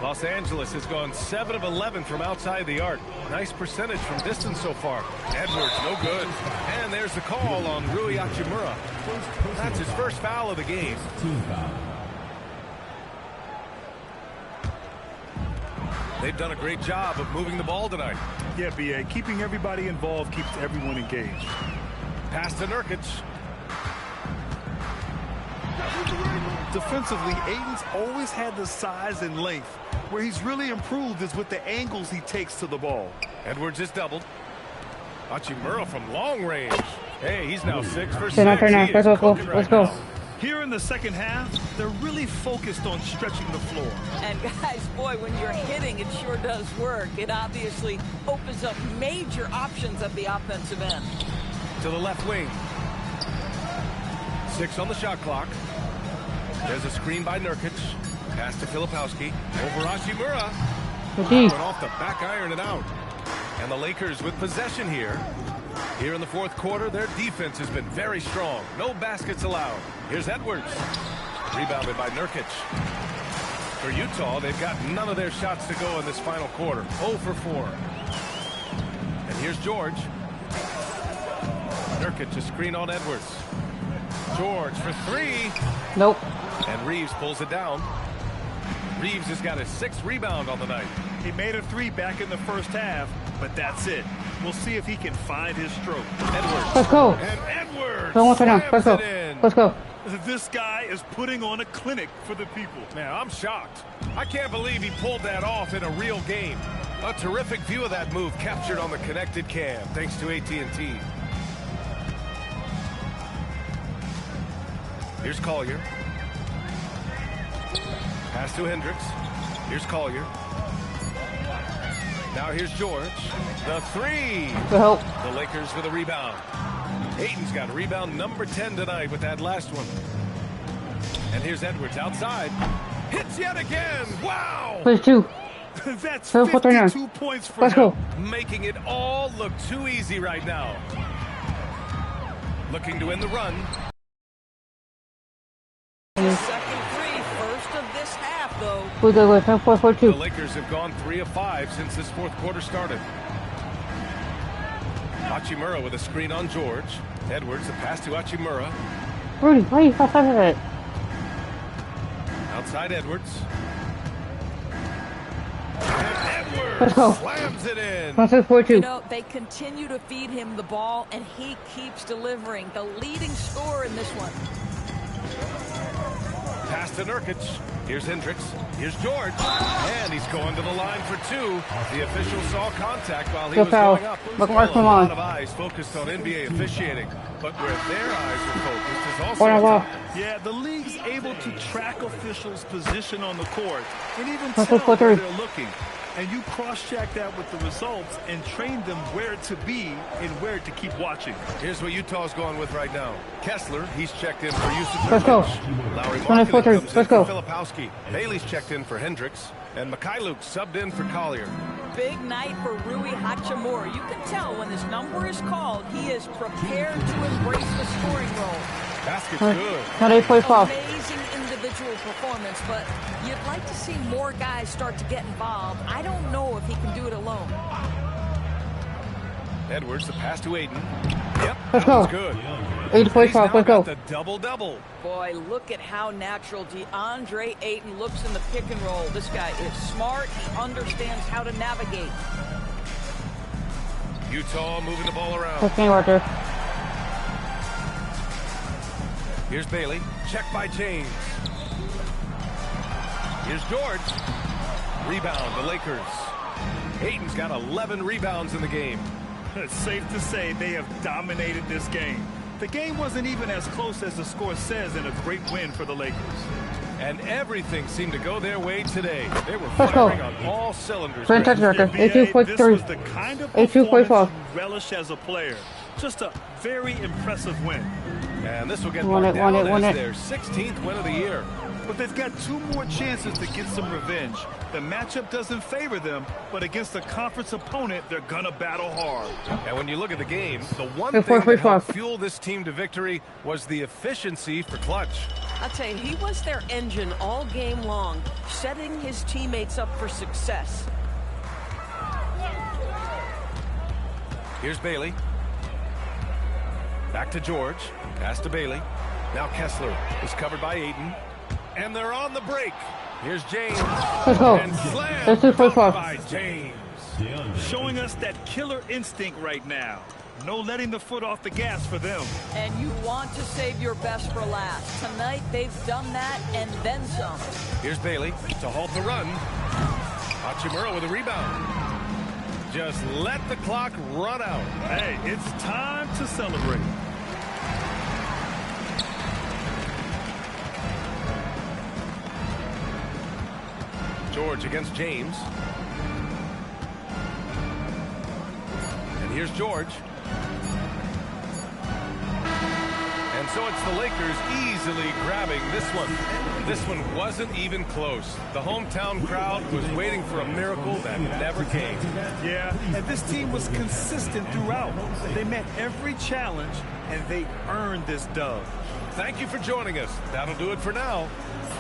Los Angeles has gone 7 of 11 from outside the arc. Nice percentage from distance so far. Edwards, no good. And there's the call on Rui Hachimura. That's his first foul of the game. They've done a great job of moving the ball tonight. Yeah, B.A. Keeping everybody involved keeps everyone engaged. Pass to Nurkic. Defensively, Ayton's always had the size and length. Where he's really improved is with the angles he takes to the ball. Edwards is doubled. Hachimura from long range. Hey, he's now 6 for 6. Let's go. Here in the second half, they're really focused on stretching the floor. And guys, boy, when you're hitting, it sure does work. It obviously opens up major options at the offensive end. To the left wing. 6 on the shot clock. There's a screen by Nurkic. Pass to Filipowski. Over Hachimura. Went off the back iron and out. And the Lakers with possession here. Here in the fourth quarter, their defense has been very strong. No baskets allowed. Here's Edwards. Rebounded by Nurkic. For Utah, they've got none of their shots to go in this final quarter. 0 for 4. And here's George. Nurkic a screen on Edwards. George for 3. Nope. And Reeves pulls it down. Reeves has got his 6th rebound on the night. He made a 3 back in the first half, but that's it. We'll see if he can find his stroke. Edwards. Let's go. And Edwards. Let's go. Let's go. This guy is putting on a clinic for the people. Man, I'm shocked. I can't believe he pulled that off in a real game. A terrific view of that move captured on the connected cam, thanks to AT&T. Here's Collier. Pass to Hendricks. Here's Collier. Now here's George. The 3. The Lakers with a rebound. Ayton's got a rebound number 10 tonight with that last one. And here's Edwards outside. Hits yet again. Wow. Please 2. That's 52 points for Let's him. go. Making it all look too easy right now. Looking to win the run. Second 3, first of this half, though. We go with 4-4-2. The Lakers have gone 3 of 5 since this fourth quarter started. Hachimura with a screen on George. Edwards, a pass to Hachimura. Rudy, why are you outside of it? Outside Edwards. Let's go. Slams it in. 1-6-4-2. You know, they continue to feed him the ball, and he keeps delivering. The leading scorer in this one. Pass to Nurkic. Here's Hendricks. Here's George. And he's going to the line for 2. The official saw contact while he was going up. Look, A lot of eyes focused on NBA officiating. But where their eyes are focused is also on top. Yeah, the league's able to track officials' position on the court and even tell where they're looking. And you cross-check that with the results and train them where to be and where to keep watching. Here's what Utah's going with right now. Kessler, he's checked in for Yusuf. Let's go. Lowry Markkanen comes in for Filipowski. Bailey's checked in for Hendricks. And Mikhailuk subbed in for Collier. Big night for Rui Hachimura. You can tell when his number is called, he is prepared to embrace the scoring role. Basket's good. Amazing individual performance, but you'd like to see more guys start to get involved. I don't know if he can do it alone. Edwards, the pass to Ayton. Yep, let's that go. was good. 8-4-5, let's go. The double-double. Boy, look at how natural DeAndre Ayton looks in the pick and roll. This guy is smart. He understands how to navigate. Utah moving the ball around. That's me, Roger. Here's Bailey. Check by James. Here's George. Rebound, the Lakers. Ayton's got 11 rebounds in the game. It's safe to say they have dominated this game. The game wasn't even as close as the score says, and a great win for the Lakers. And everything seemed to go their way today. They were firing on all cylinders. This was the kind of performance you relish as a player. Just a very impressive win. And this will get marked down as their 16th win of the year. But they've got 2 more chances to get some revenge. The matchup doesn't favor them, but against a conference opponent, they're going to battle hard. And when you look at the game, the one thing that helped fuel this team to victory was the efficiency for clutch. I'll tell you, he was their engine all game long, setting his teammates up for success. Here's Bailey. Back to George. Pass to Bailey. Now Kessler is covered by Ayton. And they're on the break. Here's James. Let's go. And slam Let's do by James. Showing us that killer instinct right now. No letting the foot off the gas for them. And you want to save your best for last. Tonight, they've done that and then some. Here's Bailey to halt the run. Hachimura with a rebound. Just let the clock run out. Hey, it's time to celebrate. George against James. And here's George. And so it's the Lakers easily grabbing this one. And this one wasn't even close. The hometown crowd was waiting for a miracle that never came. Yeah, and this team was consistent throughout. They met every challenge, and they earned this dub. Thank you for joining us. That'll do it for now.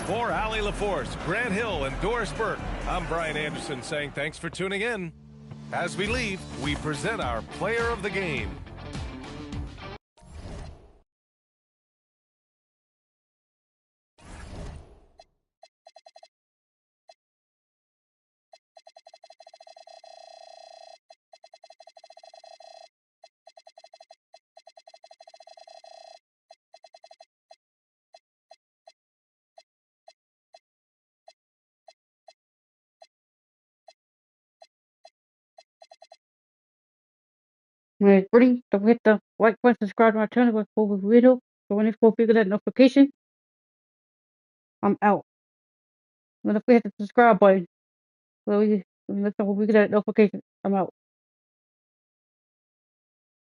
For Allie LaForce, Grant Hill, and Doris Burke, I'm Brian Anderson saying thanks for tuning in. As we leave, we present our player of the game. My Brittni, don't forget to like, subscribe to my channel for full video. So when it's full figure that notification, I'm out. Don't forget to subscribe button. So we get that notification. I'm out.